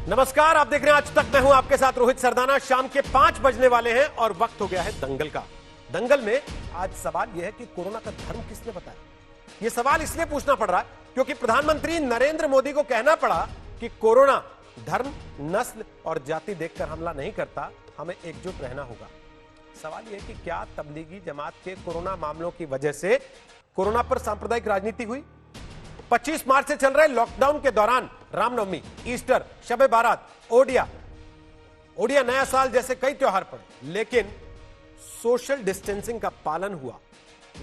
नमस्कार, आप देख रहे हैं आज तक। मैं हूं आपके साथ रोहित सरदाना। शाम के 5 बजने वाले हैं और वक्त हो गया है दंगल का। दंगल में आज सवाल यह है कि कोरोना का धर्म किसने बताया। यह सवाल इसलिए पूछना पड़ रहा है क्योंकि प्रधानमंत्री नरेंद्र मोदी को कहना पड़ा कि कोरोना धर्म, नस्ल और जाति देखकर हमला नहीं करता, हमें एकजुट रहना होगा। सवाल यह है कि क्या तबलीगी जमात के कोरोना मामलों की वजह से कोरोना पर सांप्रदायिक राजनीति हुई। 25 मार्च से चल रहे लॉकडाउन के दौरान रामनवमी, ईस्टर, शबे बारात, ओडिया नया साल जैसे कई त्योहार पड़े, लेकिन सोशल डिस्टेंसिंग का पालन हुआ।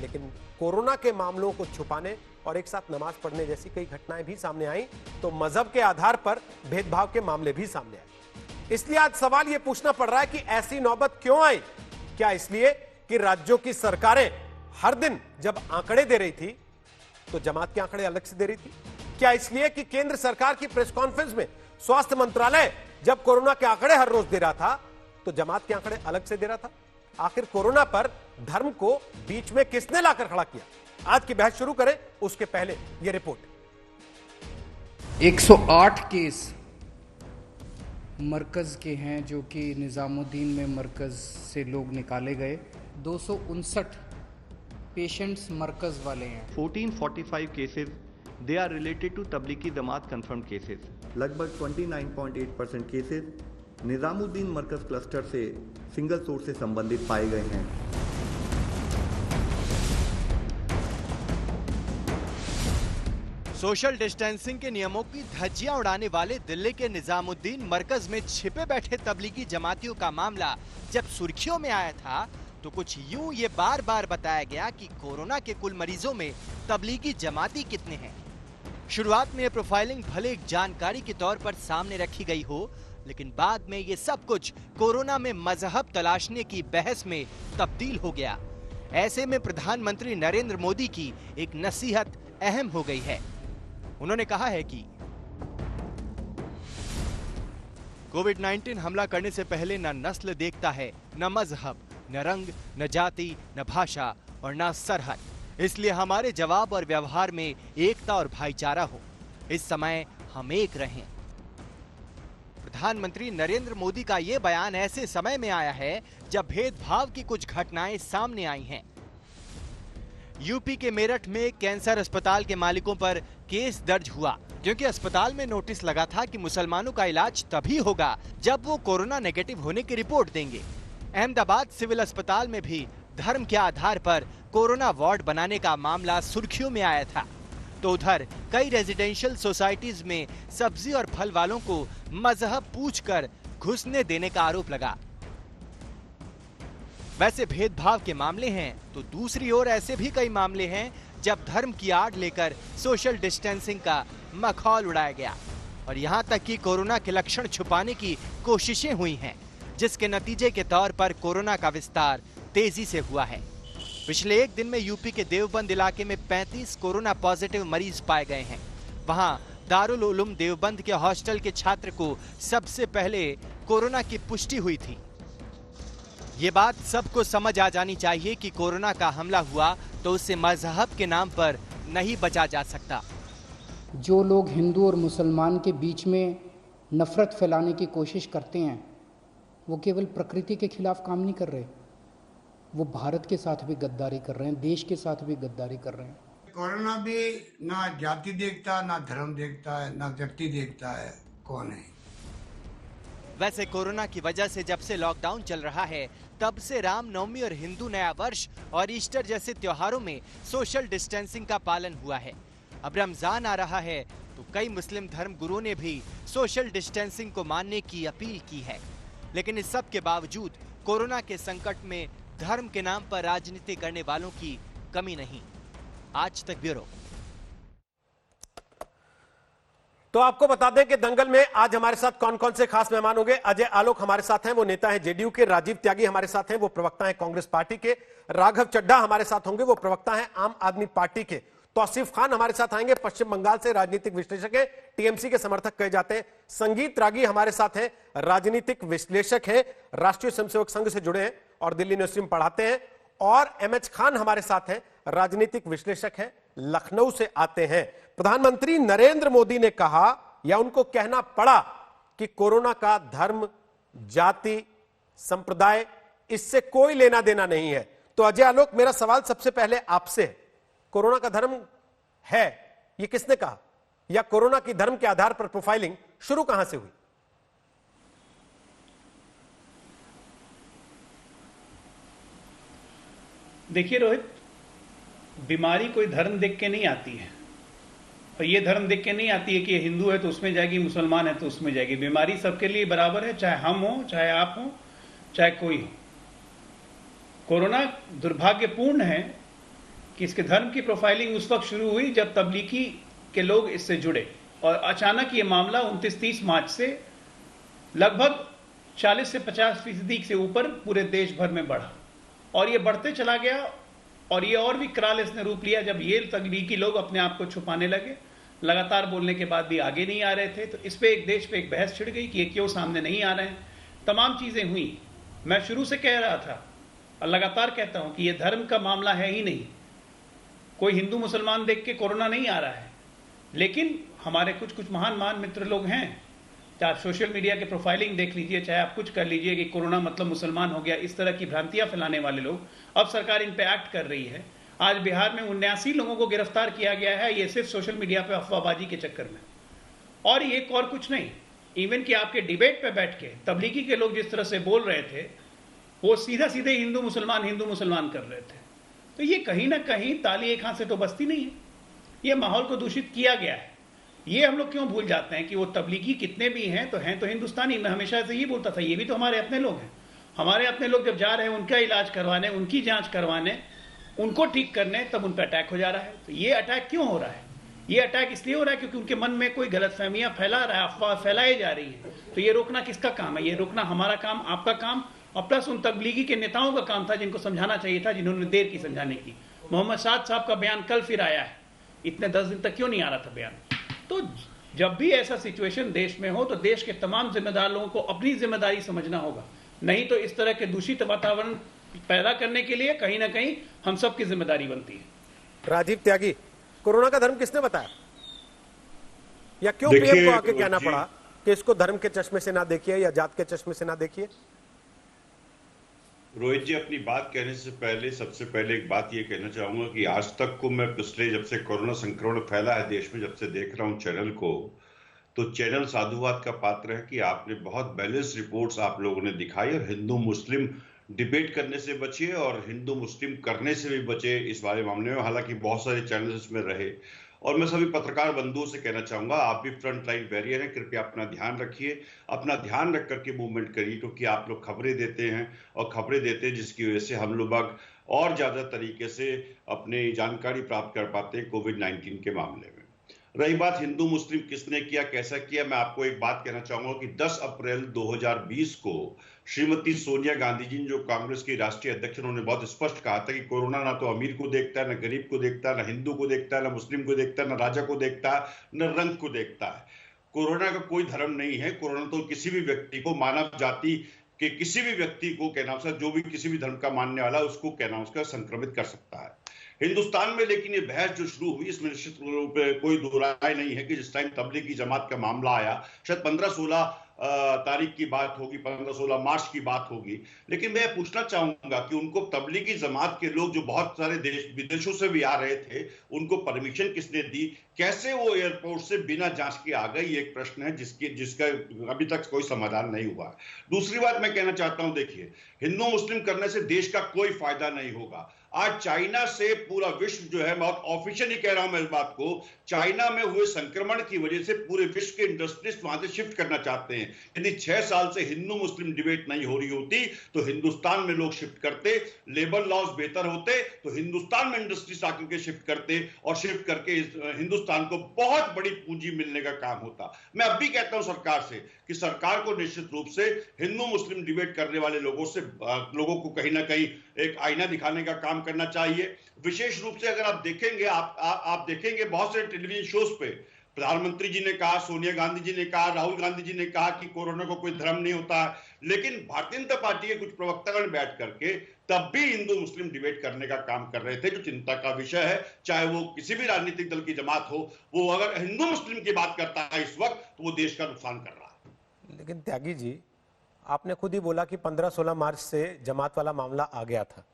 लेकिन कोरोना के मामलों को छुपाने और एक साथ नमाज पढ़ने जैसी कई घटनाएं भी सामने आई, तो मजहब के आधार पर भेदभाव के मामले भी सामने आए। इसलिए आज सवाल यह पूछना पड़ रहा है कि ऐसी नौबत क्यों आई। क्या इसलिए कि राज्यों की सरकारें हर दिन जब आंकड़े दे रही थी तो जमात के आंकड़े अलग से दे रही थी? क्या इसलिए कि केंद्र सरकार की प्रेस कॉन्फ्रेंस में स्वास्थ्य मंत्रालय जब कोरोना के आंकड़े हर रोज दे रहा था तो जमात के आंकड़े अलग से दे रहा था? आखिर कोरोना पर धर्म को बीच में किसने लाकर खड़ा किया? आज की बहस शुरू करें उसके पहले यह रिपोर्ट। 108 केस मरकज के हैं, जो कि निजामुद्दीन में मरकज से लोग निकाले गए। 259 पेशेंट्स मरकज वाले हैं। 1445 cases they are related to Tablighi Jamaat confirm cases. लगभग 29.8% केसेस निजामुद्दीन मरकज क्लस्टर से सिंगल सोर्स से संबंधित पाए गए हैं। सोशल डिस्टेंसिंग के नियमों की धज्जियां उड़ाने वाले दिल्ली के निजामुद्दीन मरकज में छिपे बैठे तबलीगी जमातियों का मामला जब सुर्खियों में आया था तो कुछ यूं ये बार बार बताया गया कि कोरोना के कुल मरीजों में तबलीगी जमाती कितने हैं। शुरुआत में ये प्रोफाइलिंग भले एक जानकारी के तौर पर सामने रखी गई हो, लेकिन बाद में ये सब कुछ कोरोना में मजहब तलाशने की बहस में तब्दील हो गया। ऐसे में प्रधानमंत्री नरेंद्र मोदी की एक नसीहत अहम हो गई है। उन्होंने कहा है कि कोविड-19 हमला करने से पहले न नस्ल देखता है, न मजहब, न रंग, न जाति, न भाषा और न सरहद। इसलिए हमारे जवाब और व्यवहार में एकता और भाईचारा हो। इस समय हम एक रहें। प्रधानमंत्री नरेंद्र मोदी का यह बयान ऐसे समय में आया है जब भेदभाव की कुछ घटनाएं सामने आई हैं। यूपी के मेरठ में कैंसर अस्पताल के मालिकों पर केस दर्ज हुआ क्योंकि अस्पताल में नोटिस लगा था कि मुसलमानों का इलाज तभी होगा जब वो कोरोना नेगेटिव होने की रिपोर्ट देंगे। अहमदाबाद सिविल अस्पताल में भी धर्म के आधार पर कोरोना वार्ड बनाने का मामला सुर्खियों में आया था। तो उधर कई रेजिडेंशियल सोसाइटीज में सब्जी और फल वालों को मजहब पूछकर घुसने देने का आरोप लगा। वैसे भेदभाव के मामले हैं तो दूसरी ओर ऐसे भी कई मामले हैं जब धर्म की आड़ लेकर सोशल डिस्टेंसिंग का मखौल उड़ाया गया और यहां तक कि कोरोना के लक्षण छुपाने की कोशिशें हुई हैं, जिसके नतीजे के तौर पर कोरोना का विस्तार तेजी से हुआ है। पिछले एक दिन में यूपी के देवबंद इलाके में 35 कोरोना पॉजिटिव मरीज पाए गए हैं। वहां दारुल उलूम देवबंद के हॉस्टल के छात्र को सबसे पहले कोरोना की पुष्टि हुई थी। ये बात सबको समझ आ जानी चाहिए कि कोरोना का हमला हुआ तो उससे मजहब के नाम पर नहीं बचा जा सकता। जो लोग हिंदू और मुसलमान के बीच में नफरत फैलाने की कोशिश करते हैं, वो केवल प्रकृति के खिलाफ काम नहीं कर रहे, वो भारत के साथ भी गद्दारी कर रहे हैं, देश के साथ भी गद्दारी कर रहे हैं। कोरोना भी ना जाति देखता, ना धर्म देखता है, ना व्यक्ति देखता है कौन है। वैसे कोरोना की वजह से जब से लॉकडाउन चल रहा है तब से रामनवमी और हिंदू नया वर्ष और ईस्टर जैसे त्योहारों में सोशल डिस्टेंसिंग का पालन हुआ है। अब रमजान आ रहा है तो कई मुस्लिम धर्म गुरुओं ने भी सोशल डिस्टेंसिंग को मानने की अपील की है। लेकिन इस सब के बावजूद कोरोना के संकट में धर्म के नाम पर राजनीति करने वालों की कमी नहीं। आज तक ब्यूरो। तो आपको बता दें कि दंगल में आज हमारे साथ कौन कौन से खास मेहमान होंगे। अजय आलोक हमारे साथ हैं, वो नेता हैं जेडीयू के। राजीव त्यागी हमारे साथ हैं, वो प्रवक्ता हैं कांग्रेस पार्टी के। राघव चड्ढा हमारे साथ होंगे, वो प्रवक्ता हैं आम आदमी पार्टी के। तौसीफ खान हमारे साथ आएंगे, पश्चिम बंगाल से राजनीतिक विश्लेषक हैं, टीएमसी के समर्थक कहे जाते हैं। संगीत रागी हमारे साथ हैं, राजनीतिक विश्लेषक हैं, राष्ट्रीय स्वयंसेवक संघ से जुड़े हैं और दिल्ली यूनिवर्सिटी में पढ़ाते हैं। और एमएच खान हमारे साथ हैं, राजनीतिक विश्लेषक हैं, लखनऊ से आते हैं। प्रधानमंत्री नरेंद्र मोदी ने कहा या उनको कहना पड़ा कि कोरोना का धर्म, जाति, संप्रदाय इससे कोई लेना देना नहीं है। तो अजय आलोक, मेरा सवाल सबसे पहले आपसे है, कोरोना का धर्म है ये किसने कहा, या कोरोना की धर्म के आधार पर प्रोफाइलिंग शुरू कहां से हुई? देखिए रोहित, बीमारी कोई धर्म देख के नहीं आती है, और ये धर्म देख के नहीं आती है कि ये हिंदू है तो उसमें जाएगी, मुसलमान है तो उसमें जाएगी। बीमारी सबके लिए बराबर है, चाहे हम हो, चाहे आप हो, चाहे कोई हो। कोरोना दुर्भाग्यपूर्ण है कि इसके धर्म की प्रोफाइलिंग उस वक्त शुरू हुई जब तबलीगी के लोग इससे जुड़े, और अचानक ये मामला 29-30 मार्च से लगभग 40 से 50% से ऊपर पूरे देश भर में बढ़ा, और ये बढ़ते चला गया। और ये और भी कराल इसने रूप लिया जब ये तबलीगी लोग अपने आप को छुपाने लगे, लगातार बोलने के बाद भी आगे नहीं आ रहे थे। तो इस पे एक देश पे एक बहस छिड़ गई कि ये क्यों सामने नहीं आ रहे हैं। तमाम चीजें हुई। मैं शुरू से कह रहा था और लगातार कहता हूं कि ये धर्म का मामला है ही नहीं, कोई हिंदू मुसलमान देख के कोरोना नहीं आ रहा है। लेकिन हमारे कुछ महान मित्र लोग हैं, चाहे आप सोशल मीडिया के प्रोफाइलिंग देख लीजिए, चाहे आप कुछ कर लीजिए कि कोरोना मतलब मुसलमान हो गया, इस तरह की भ्रांतियां फैलाने वाले लोग, अब सरकार इन पे एक्ट कर रही है। आज बिहार में 79 लोगों को गिरफ्तार किया गया है, ये सिर्फ सोशल मीडिया पे अफवाहबाजी के चक्कर में, और ये और कुछ नहीं। इवन कि आपके डिबेट पे बैठ के तबलीगी के लोग जिस तरह से बोल रहे थे, वो सीधे हिंदू मुसलमान कर रहे थे। तो ये कहीं ना कहीं ताली एक हाथ से तो बजती नहीं है, ये माहौल को दूषित किया गया है। ये हम लोग क्यों भूल जाते हैं कि वो तबलीगी कितने भी हैं तो हिंदुस्तानी। मैं हमेशा से ये बोलता था, ये भी तो हमारे अपने लोग हैं। हमारे अपने लोग जब जा रहे हैं उनका इलाज करवाने, उनकी जांच करवाने, उनको ठीक करने, तब उन पर अटैक हो जा रहा है। तो ये अटैक क्यों हो रहा है? ये अटैक इसलिए हो रहा है क्योंकि उनके मन में कोई गलतफहमियां फैला रहा है, अफवाह फैलाई जा रही है। तो ये रोकना किसका काम है? ये रोकना हमारा काम, आपका काम, और प्लस उन तबलीगी के नेताओं का काम था जिनको समझाना चाहिए था, जिन्होंने देर की समझाने की। मोहम्मद साद साहब का बयान कल फिर आया है, इतने 10 दिन तक क्यों नहीं आ रहा था बयान? तो जब भी ऐसा सिचुएशन देश में हो तो देश के तमाम जिम्मेदार लोगों को अपनी जिम्मेदारी समझना होगा, नहीं तो इस तरह के दूषित वातावरण पैदा करने के लिए कहीं ना कहीं हम सब की जिम्मेदारी बनती है। राजीव त्यागी, कोरोना का धर्म किसने बताया, या क्यों पीएम को आके कहना पड़ा कि इसको धर्म के चश्मे से ना देखिए या जात के चश्मे से ना देखिए? रोहित जी, अपनी बात कहने से पहले सबसे पहले एक बात ये कहना चाहूंगा कि आज तक को मैं पिछले, जब से कोरोना संक्रमण फैला है देश में, जब से देख रहा हूं चैनल को, तो चैनल साधुवाद का पात्र है कि आपने बहुत बैलेंस रिपोर्ट्स आप लोगों ने दिखाई, और हिंदू मुस्लिम डिबेट करने से बचिए और हिंदू मुस्लिम करने से भी बचे इस वाले मामले में। हालांकि बहुत सारे चैनल इसमें रहे, और मैं सभी पत्रकार बंधुओं से कहना चाहूंगा, आप भी फ्रंट लाइन वॉरियर हैं, कृपया अपना ध्यान रखिए, अपना ध्यान रख करके मूवमेंट करिए, क्योंकि आप लोग खबरें देते हैं और खबरें देते हैं जिसकी वजह से हम लोग और ज्यादा तरीके से अपनी जानकारी प्राप्त कर पाते हैं कोविड-19 के मामले में। रही बात हिंदू मुस्लिम किसने किया, कैसा किया, मैं आपको एक बात कहना चाहूंगा कि 10 अप्रैल 2020 को श्रीमती सोनिया गांधी जी, जो कांग्रेस की राष्ट्रीय अध्यक्ष, उन्होंने बहुत स्पष्ट कहा था कि कोरोना ना तो अमीर को देखता है, ना गरीब को देखता है, ना हिंदू को देखता है, ना मुस्लिम को देखता है, ना राजा को देखता है, न रंग को देखता है। कोरोना का कोई धर्म नहीं है। कोरोना तो किसी भी व्यक्ति को, मानव जाति के किसी भी व्यक्ति को, कहना उसका, जो भी किसी भी धर्म का मानने वाला उसको, कहना उसका, संक्रमित कर सकता है। हिंदुस्तान में लेकिन ये बहस जो शुरू हुई, इसमें निश्चित रूप से कोई दो राय नहीं है कि जिस टाइम तबलीगी जमात का मामला आया, शायद 15-16 तारीख की बात होगी, 15-16 मार्च की बात होगी, लेकिन मैं पूछना चाहूंगा कि उनको तबलीगी जमात के लोग जो बहुत सारे विदेशों से भी आ रहे थे, उनको परमिशन किसने दी? कैसे वो एयरपोर्ट से बिना जांच के आ गए? ये एक प्रश्न है जिसका अभी तक कोई समाधान नहीं हुआ। दूसरी बात मैं कहना चाहता हूं, देखिए, हिंदू मुस्लिम करने से देश का कोई फायदा नहीं होगा। आज चाइना से पूरा विश्व जो है, बहुत ऑफिशियली कह रहा हूं मैं इस बात को, चाइना में हुए संक्रमण की वजह से पूरे विश्व के इंडस्ट्रीज वहां से शिफ्ट करना चाहते हैं। यदि 6 साल से हिंदू मुस्लिम डिबेट नहीं हो रही होती तो हिंदुस्तान में लोग शिफ्ट करते, लेबर लॉज बेहतर होते तो हिंदुस्तान में इंडस्ट्रीज आकर के शिफ्ट करते, और शिफ्ट करके हिंदुस्तान को बहुत बड़ी पूंजी मिलने का काम होता। मैं अब भी कहता हूं सरकार से कि सरकार को निश्चित रूप से हिंदू मुस्लिम डिबेट करने वाले लोगों को कहीं ना कहीं एक आईना दिखाने का काम करना चाहिए। विशेष रूप से अगर आप देखेंगे, आप देखेंगे बहुत सारे टेलीविजन शोज पे प्रधानमंत्री जी ने कहा, सोनिया गांधी जी ने कहा, राहुल गांधी जी ने कहा कि कोरोना को कोई धर्म नहीं होता है, लेकिन भारतीय जनता पार्टी के कुछ प्रवक्तागण बैठ करके तब भी हिंदू मुस्लिम डिबेट करने का काम कर रहे थे, जो चिंता का विषय है। चाहे वो किसी भी राजनीतिक दल की जमात हो, वो अगर हिंदू मुस्लिम की बात करता है इस वक्त तो वो देश का नुकसान कर रहा है। लेकिन त्यागी जी, आपने खुद ही बोला कि 15-16 मार्च से जमात वाला मामला आ गया था।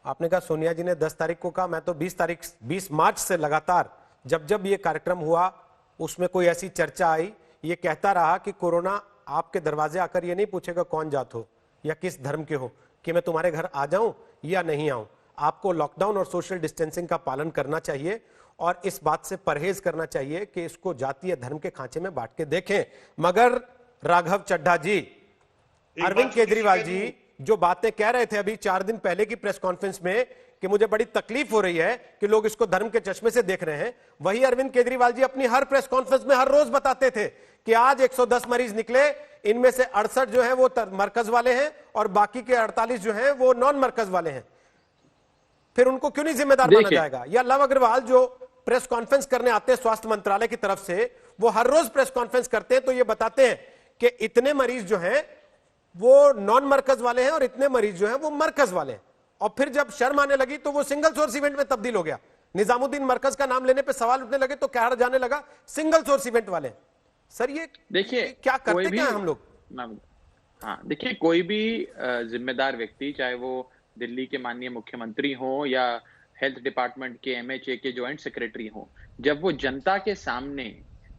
आपने कहा सोनिया जी ने 10 तारीख को कहा, मैं तो 20 मार्च से लगातार जब जब ये कार्यक्रम हुआ उसमें कोई ऐसी चर्चा आई, ये कहता रहा कि कोरोना आपके दरवाजे आकर ये नहीं पूछेगा कौन जात हो या किस धर्म के हो, कि मैं तुम्हारे घर आ जाऊं या नहीं आऊं। आपको लॉकडाउन और सोशल डिस्टेंसिंग का पालन करना चाहिए और इस बात से परहेज करना चाहिए कि इसको जातीय धर्म के खांचे में बांट के देखें। मगर राघव चड्ढा जी, अरविंद केजरीवाल जी जो बातें कह रहे थे अभी 4 दिन पहले की प्रेस कॉन्फ्रेंस में कि मुझे बड़ी तकलीफ हो रही है कि लोग इसको धर्म के चश्मे से देख रहे हैं, वही अरविंद केजरीवाल जी अपनी हर प्रेस कॉन्फ्रेंस में हर रोज बताते थे कि आज 110 मरीज निकले, इनमें से 68 जो हैं वो मरकज वाले हैं और बाकी के 48 जो हैं वो नॉन मरकज वाले हैं। फिर उनको क्यों नहीं जिम्मेदार माना जाएगा? या लव अग्रवाल जो प्रेस कॉन्फ्रेंस करने आते हैं स्वास्थ्य मंत्रालय की तरफ से, वो हर रोज प्रेस कॉन्फ्रेंस करते हैं तो ये बताते हैं कि इतने मरीज जो हैं वो नॉन मरकज वाले हैं और इतने मरीज जो हैं वो मरकज वाले हैं। और फिर जब शर्म आने लगी तो वो सिंगल सोर्स इवेंट में तब्दील हो गया। निजामुद्दीन मरकज का नाम लेने पे सवाल उठने लगे तो कहर जाने लगा सिंगल सोर्स इवेंट वाले। सर ये देखिए क्या करते क्या हम लोग? हाँ देखिए, कोई भी जिम्मेदार व्यक्ति, चाहे वो दिल्ली के माननीय मुख्यमंत्री हो या हेल्थ डिपार्टमेंट के MHA के ज्वाइंट सेक्रेटरी हो, जब वो जनता के सामने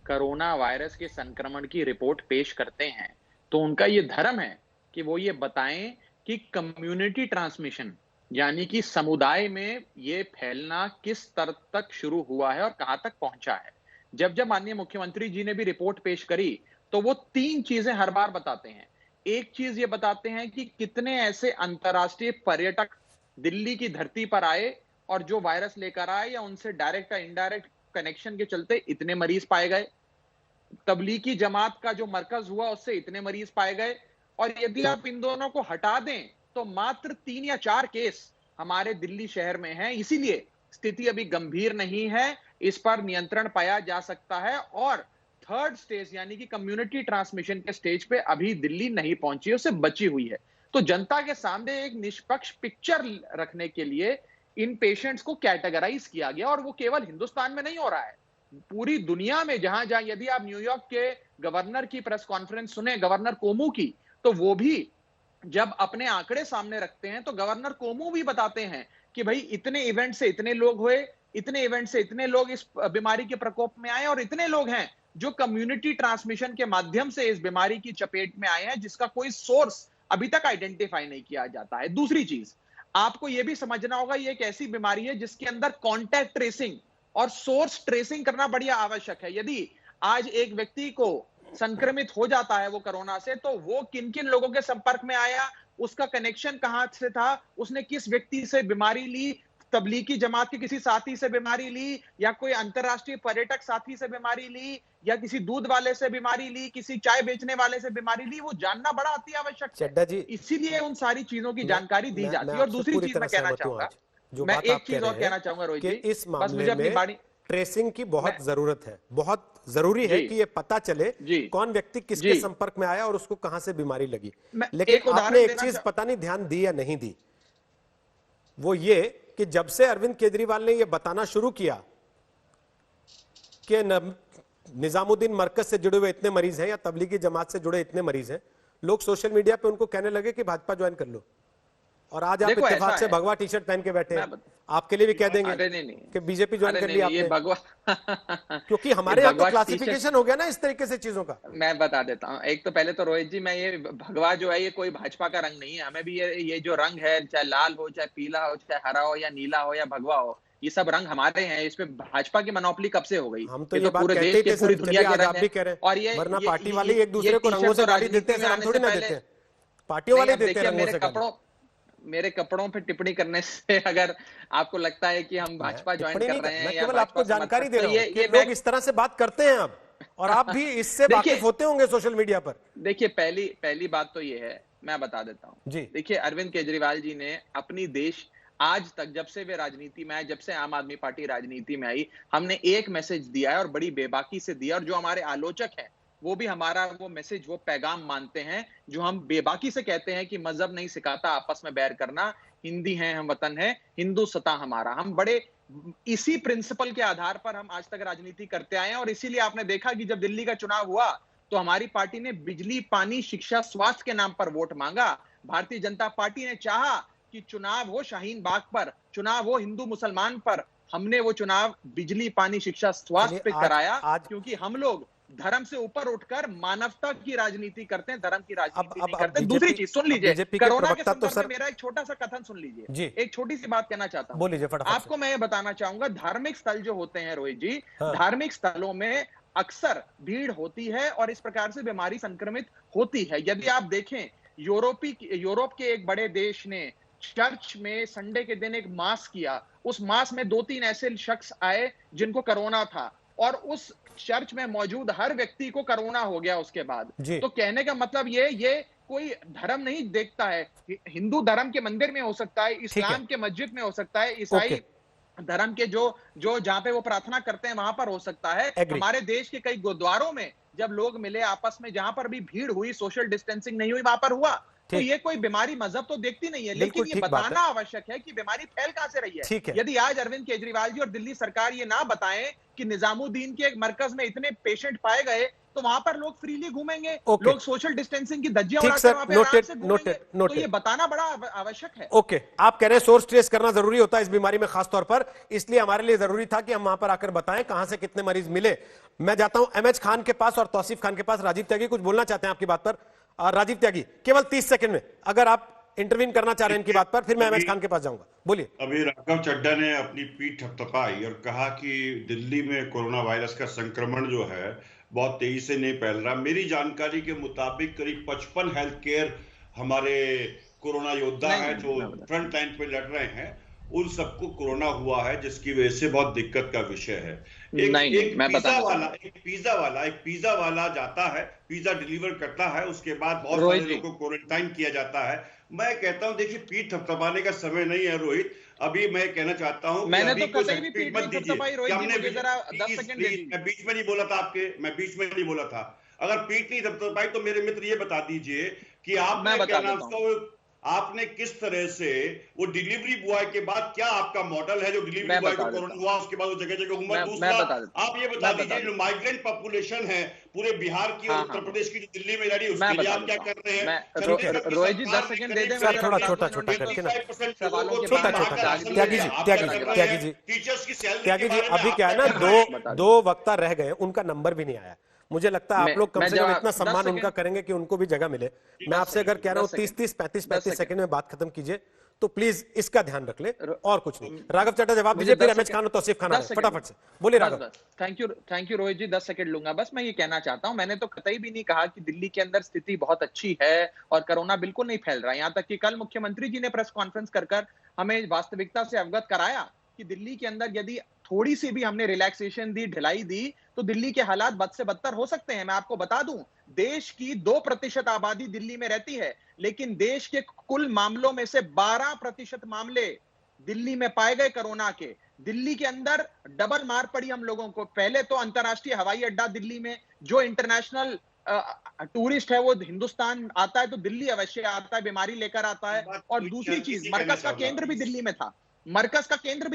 कोरोना वायरस के संक्रमण की रिपोर्ट पेश करते हैं तो उनका ये धर्म है कि वो ये बताएं कि कम्युनिटी ट्रांसमिशन यानी कि समुदाय में ये फैलना किस स्तर तक शुरू हुआ है और कहां तक पहुंचा है। जब जब माननीय मुख्यमंत्री जी ने भी रिपोर्ट पेश करी तो वो 3 चीजें हर बार बताते हैं। एक चीज ये बताते हैं कि कितने ऐसे अंतर्राष्ट्रीय पर्यटक दिल्ली की धरती पर आए और जो वायरस लेकर आए या उनसे डायरेक्ट या इनडायरेक्ट कनेक्शन के चलते इतने मरीज पाए गए। तबलीगी जमात का जो मरकज हुआ उससे इतने मरीज पाए गए। और यदि आप इन दोनों को हटा दें तो मात्र 3 या 4 केस हमारे दिल्ली शहर में हैं। इसीलिए स्थिति अभी गंभीर नहीं है, इस पर नियंत्रण पाया जा सकता है और थर्ड स्टेज यानी कि कम्युनिटी ट्रांसमिशन के स्टेज पे अभी दिल्ली नहीं पहुंची, उससे बची हुई है। तो जनता के सामने एक निष्पक्ष पिक्चर रखने के लिए इन पेशेंट्स को कैटेगराइज किया गया और वो केवल हिंदुस्तान में नहीं हो रहा है, पूरी दुनिया में जहां जहां, यदि आप न्यूयॉर्क के गवर्नर की प्रेस कॉन्फ्रेंस सुने, गवर्नर कोमू की, तो वो भी जब अपने आंकड़े सामने रखते हैं तो गवर्नर कोमू भी बताते हैं कि भाई इतने इवेंट से इतने लोग हुए, इतने इवेंट से इतने लोग इस बीमारी के प्रकोप में आए और इतने लोग हैं जो कम्युनिटी ट्रांसमिशन के माध्यम से इस बीमारी की चपेट में आए हैं जिसका कोई सोर्स अभी तक आइडेंटिफाई नहीं किया जाता है। दूसरी चीज आपको यह भी समझना होगा, यह एक ऐसी बीमारी है जिसके अंदर कॉन्टैक्ट ट्रेसिंग और सोर्स ट्रेसिंग करना बढ़िया आवश्यक है। यदि आज एक व्यक्ति को संक्रमित हो जाता है वो कोरोना से, तो वो किन किन लोगों के संपर्क में आया, उसका कनेक्शन कहां से था, उसने किस व्यक्ति से बीमारी ली, तबलीगी जमात के किसी साथी से बीमारी ली या कोई अंतरराष्ट्रीय पर्यटक साथी से बीमारी ली या किसी दूध वाले से बीमारी ली, किसी चाय बेचने वाले से बीमारी ली, वो जानना बड़ा अति आवश्यक है। इसीलिए उन सारी चीजों की जानकारी दी जाती है। और दूसरी चीज मैं कहना चाहूंगा, मैं एक चीज और कहना चाहूंगा रोहित जी, इस मामले में ट्रेसिंग की बहुत जरूरत है, बहुत जरूरी है कि ये पता चले कौन व्यक्ति किसके संपर्क में आया और उसको कहां से बीमारी लगी। लेकिन आपने एक चीज पता नहीं ध्यान दी या नहीं दी, वो ये कि जब से अरविंद केजरीवाल ने ये बताना शुरू किया कि निजामुद्दीन मरकज से जुड़े हुए इतने मरीज हैं या तबलीगी जमात से जुड़े इतने मरीज हैं, लोग सोशल मीडिया पे उनको कहने लगे कि भाजपा ज्वाइन कर लो। और आज आप इत्तेफाक से भगवा टी शर्ट पहन के बैठे हैं, आपके लिए भी कह देंगे कि बीजेपी ज्वाइन कर लिया आपने। क्योंकि हमारे यहाँ तो क्लासिफिकेशन हो गया ना इस तरीके से चीजों का। मैं बता देता हूँ, एक तो पहले तो रोहित जी, मैं ये भगवा जो है ये कोई भाजपा का रंग नहीं है। हमें भी ये जो रंग है, चाहे लाल हो, चाहे पीला हो, चाहे हरा हो या नीला हो या भगवा हो, ये सब रंग हमारे हैं। इस पे भाजपा की मनोपली कब से हो गई? हम तो ये पूरे देश के, पूरी दुनिया के रंग हैं। और ये वरना पार्टी वाले एक दूसरे को रंगों से गाली देते हैं, हम थोड़ी ना देते हैं, पार्टियों वाले देते हैं रंगों से। मेरे कपड़ों पे टिप्पणी करने से अगर आपको लगता है कि हम भाजपा ज्वाइन कर रहे हैं, केवल आपको जानकारी दे रहा हूं कि लोग इस तरह से बात करते हैं अब, और आप भी इससे वाकिफ होते होंगे सोशल मीडिया पर। देखिए, पहली बात तो ये है, मैं बता देता हूं जी। देखिए, अरविंद केजरीवाल जी ने अपनी देश आज तक, जब से वे राजनीति में आए, जब से आम आदमी पार्टी राजनीति में आई, हमने एक मैसेज दिया है और बड़ी बेबाकी से दिया, और जो हमारे आलोचक हैं वो भी हमारा वो मैसेज, वो पैगाम मानते हैं जो हम बेबाकी से कहते हैं कि मजहब नहीं सिखाता आपस में बैर करना, हिंदी हैं हम, वतन है हिंदुस्तां हमारा। हम बड़े इसी प्रिंसिपल के आधार पर हम आज तक राजनीति करते आए हैं। और इसीलिए आपने देखा कि जब दिल्ली का चुनाव हुआ तो हमारी पार्टी ने बिजली, पानी, शिक्षा, स्वास्थ्य के नाम पर वोट मांगा। भारतीय जनता पार्टी ने चाहा कि चुनाव हो शाहीन बाग पर, चुनाव हो हिंदू मुसलमान पर। हमने वो चुनाव बिजली, पानी, शिक्षा, स्वास्थ्य पे कराया, क्योंकि हम लोग धर्म से ऊपर उठकर मानवता की राजनीति करते हैं, धर्म की राजनीति नहीं करते। दूसरी चीज सुन लीजिए, कोरोना के संदर्भ में मेरा एक छोटा सा कथन सुन लीजिए, एक छोटी सी बात कहना चाहता हूं आपको। मैं ये बताना चाहूंगा, धार्मिक स्थल जो होते हैं रोहित जी, धार्मिक स्थलों में अक्सर भीड़ होती है और इस प्रकार से बीमारी संक्रमित होती है। यदि आप देखें, यूरोप के एक बड़े देश ने चर्च में संडे के दिन एक मास किया, उस मास में 2-3 ऐसे शख्स आए जिनको कोरोना था और उस चर्च में मौजूद हर व्यक्ति को कोरोना हो गया उसके बाद। तो कहने का मतलब ये कोई धर्म नहीं देखता है। हिंदू धर्म के मंदिर में हो सकता है, इस्लाम के मस्जिद में हो सकता है, ईसाई धर्म के जो जहां पे वो प्रार्थना करते हैं वहां पर हो सकता है। हमारे देश के कई गुरुद्वारों में जब लोग मिले आपस में, जहां पर भी भीड़ हुई, सोशल डिस्टेंसिंग नहीं हुई, वहां पर हुआ। तो ये कोई बीमारी मजहब तो देखती नहीं है, लेकिन ये बताना आवश्यक है कि बीमारी फैल कहां से रही है। यदि आज अरविंद केजरीवाल जी और दिल्ली सरकार ये ना बताएं कि निजामुद्दीन के एक मरकज में इतने पेशेंट पाए गए, तो वहां पर लोग फ्रीली घूमेंगे, लोग सोशल डिस्टेंसिंग की धज्जियां उड़ाकर वहां पे आराम से घूमेंगे। तो ये बताना बड़ा आवश्यक है। ओके, आप कह रहे हैं सोर्स ट्रेस करना जरूरी होता है इस बीमारी में खास तौर पर, इसलिए हमारे लिए जरूरी था कि हम वहां पर आकर बताएं कहां से कितने मरीज मिले। मैं जाता हूं एमएच खान के पास और तौसीफ खान के पास। राजीव त्यागी कुछ बोलना चाहते हैं आपकी बात पर? राजीव त्यागी, केवल 30 सेकंड में अगर आप इंटरवीन करना चाह रहे हैं इनकी बात पर, फिर मैं एमएच खान के पास जाऊंगा। बोलिए। अभी राघव चड्ढा ने अपनी पीठ थपथपाई और कहा कि दिल्ली में कोरोना वायरस का संक्रमण जो है बहुत तेजी से नहीं फैल रहा। मेरी जानकारी के मुताबिक करीब 55 हेल्थ केयर हमारे कोरोना योद्धा है जो फ्रंट लाइन पे लड़ रहे हैं, उन सबको कोरोना हुआ है, जिसकी वजह से बहुत दिक्कत का विषय है। एक पिज्जा वाला जाता है, पिज्जा डिलीवर करता है, उसके बाद बहुत सारे लोगों को क्वारंटाइन किया जाता है। मैं कहता हूं, देखिए, पीठ थपथपाने का समय नहीं है रोहित। अभी मैं कहना चाहता हूं, मैंने अभी तो कतई भी पीठ नहीं थपथपाई रोहित जी, मुझे जरा 10 सेकंड दे दीजिए। मैं बीच में नहीं बोला था आपके, मैं बीच में नहीं बोला था। अगर पीठ नहीं थपथपाई तो मेरे मित्र ये बता दीजिए कि आपने किस तरह से वो डिलीवरी बॉय के बाद, क्या आपका मॉडल है जो डिलीवरी बॉय को कोरोना हुआ उसके बाद वो जगह जगह घूमा? दूसरा, आप ये बता दीजिए, जो माइग्रेंट पॉपुलेशन है पूरे बिहार की और उत्तर प्रदेश की जो दिल्ली में रह रही है, उसके लिए आप क्या कर रहे हैं? रोहित जी 10 सेकंड दे दें, थोड़ा छोटा करके ना, टीचर्स की सैलरी। त्यागी जी, अभी क्या है ना, दो वक्ता रह गए, उनका नंबर भी नहीं आया। मुझे लगता है आप लोग कम से कम इतना सम्मान उनका करेंगे कि उनको भी जगह मिले। मैं आपसे अगर कह रहा हूं 30-30, 35-35 सेकंड में बात खत्म कीजिए, तो प्लीज इसका ध्यान रख ले, और कुछ नहीं। राघव चड्ढा जवाब दीजिए, फिर एमएच खान और तौसीफ खान फटाफट से बोलिए। Raghav, thank you Rohit ji, 10 second लूंगा। बस मैं ये कहना चाहता हूं, मैंने तो कतई भी नहीं कहा कि दिल्ली के अंदर स्थिति बहुत अच्छी है और कोरोना बिल्कुल नहीं फैल रहा है। यहां तक कि कल मुख्यमंत्री जी ने प्रेस कॉन्फ्रेंस कर हमें वास्तविकता से अवगत कराया कि दिल्ली के अंदर यदि थोड़ी सी भी हमने रिलैक्सेशन दी, ढिलाई दी, तो दिल्ली के हालात बद से बदतर हो सकते हैं। मैं आपको बता दूं, देश की 2% आबादी दिल्ली में रहती है, लेकिन देश के कुल मामलों में से 12% मामले दिल्ली में पाए गए कोरोना के। दिल्ली के अंदर डबल मार पड़ी हम लोगों को। पहले तो अंतरराष्ट्रीय हवाई अड्डा दिल्ली में, जो इंटरनेशनल टूरिस्ट है वो हिंदुस्तान आता है तो दिल्ली अवश्य आता है, बीमारी लेकर आता है। और दूसरी चीज, मरकज का केंद्र भी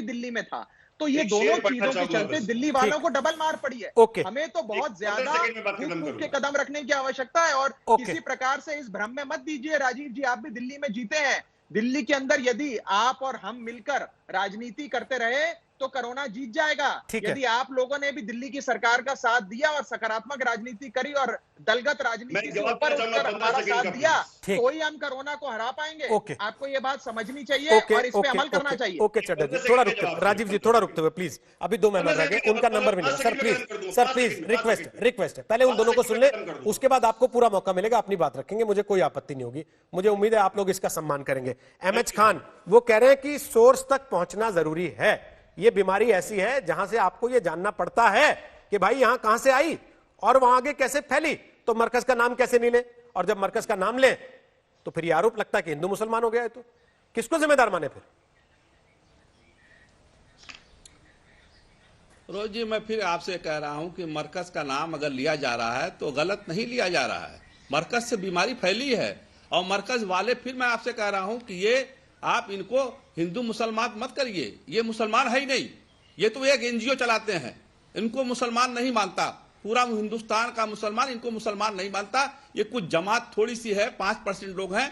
दिल्ली में था, तो ये दोनों चीजों के चलते दिल्ली वालों को डबल मार पड़ी है। हमें तो बहुत ज्यादा फूक के कदम रखने की आवश्यकता है, और किसी प्रकार से इस भ्रम में मत दीजिए। राजीव जी, आप भी दिल्ली में जीते हैं। दिल्ली के अंदर यदि आप और हम मिलकर राजनीति करते रहे तो कोरोना जीत जाएगा। यदि आप लोगों ने भी दिल्ली की सरकार का साथ दिया और सकारात्मक राजनीति करी और दलगत राजनीति से ऊपर उठकर हमारा साथ दिया, तो ही हम कोरोना को हरा पाएंगे। आपको ये बात समझनी चाहिए और इस पे अमल करना चाहिए। ओके चड्ढा जी, थोड़ा रुकते हुए, राजीव जी थोड़ा रुकते हुए प्लीज। अभी 2 मेंबर रह गए, उनका नंबर भी नहीं। सर प्लीज रिक्वेस्ट है, पहले उन दोनों को सुन ले, उसके बाद आपको पूरा मौका मिलेगा, अपनी बात रखेंगे, मुझे कोई आपत्ति नहीं होगी। मुझे उम्मीद है आप लोग इसका सम्मान करेंगे। एमएच खान वो कह रहे हैं कि सोर्स तक पहुंचना जरूरी है। ये बीमारी ऐसी है जहां से आपको ये जानना पड़ता है कि भाई यहां कहां से आई और वहां आगे कैसे फैली, तो मरकज का नाम कैसे नहीं ले, और जब मरकज का नाम ले तो फिर ये आरोप लगता है कि हिंदू मुसलमान हो गया है। तो किसको जिम्मेदार माने फिर? रोज जी, मैं फिर आपसे कह रहा हूं कि मरकज का नाम अगर लिया जा रहा है तो गलत नहीं लिया जा रहा है। मरकज से बीमारी फैली है, और मरकज वाले, फिर मैं आपसे कह रहा हूं कि ये आप इनको हिंदू मुसलमान मत करिए, ये मुसलमान है ही नहीं, ये तो एक एनजीओ चलाते हैं, इनको मुसलमान नहीं मानता। पूरा हिंदुस्तान का मुसलमान इनको मुसलमान नहीं मानता। ये कुछ जमात थोड़ी सी है, 5% लोग हैं,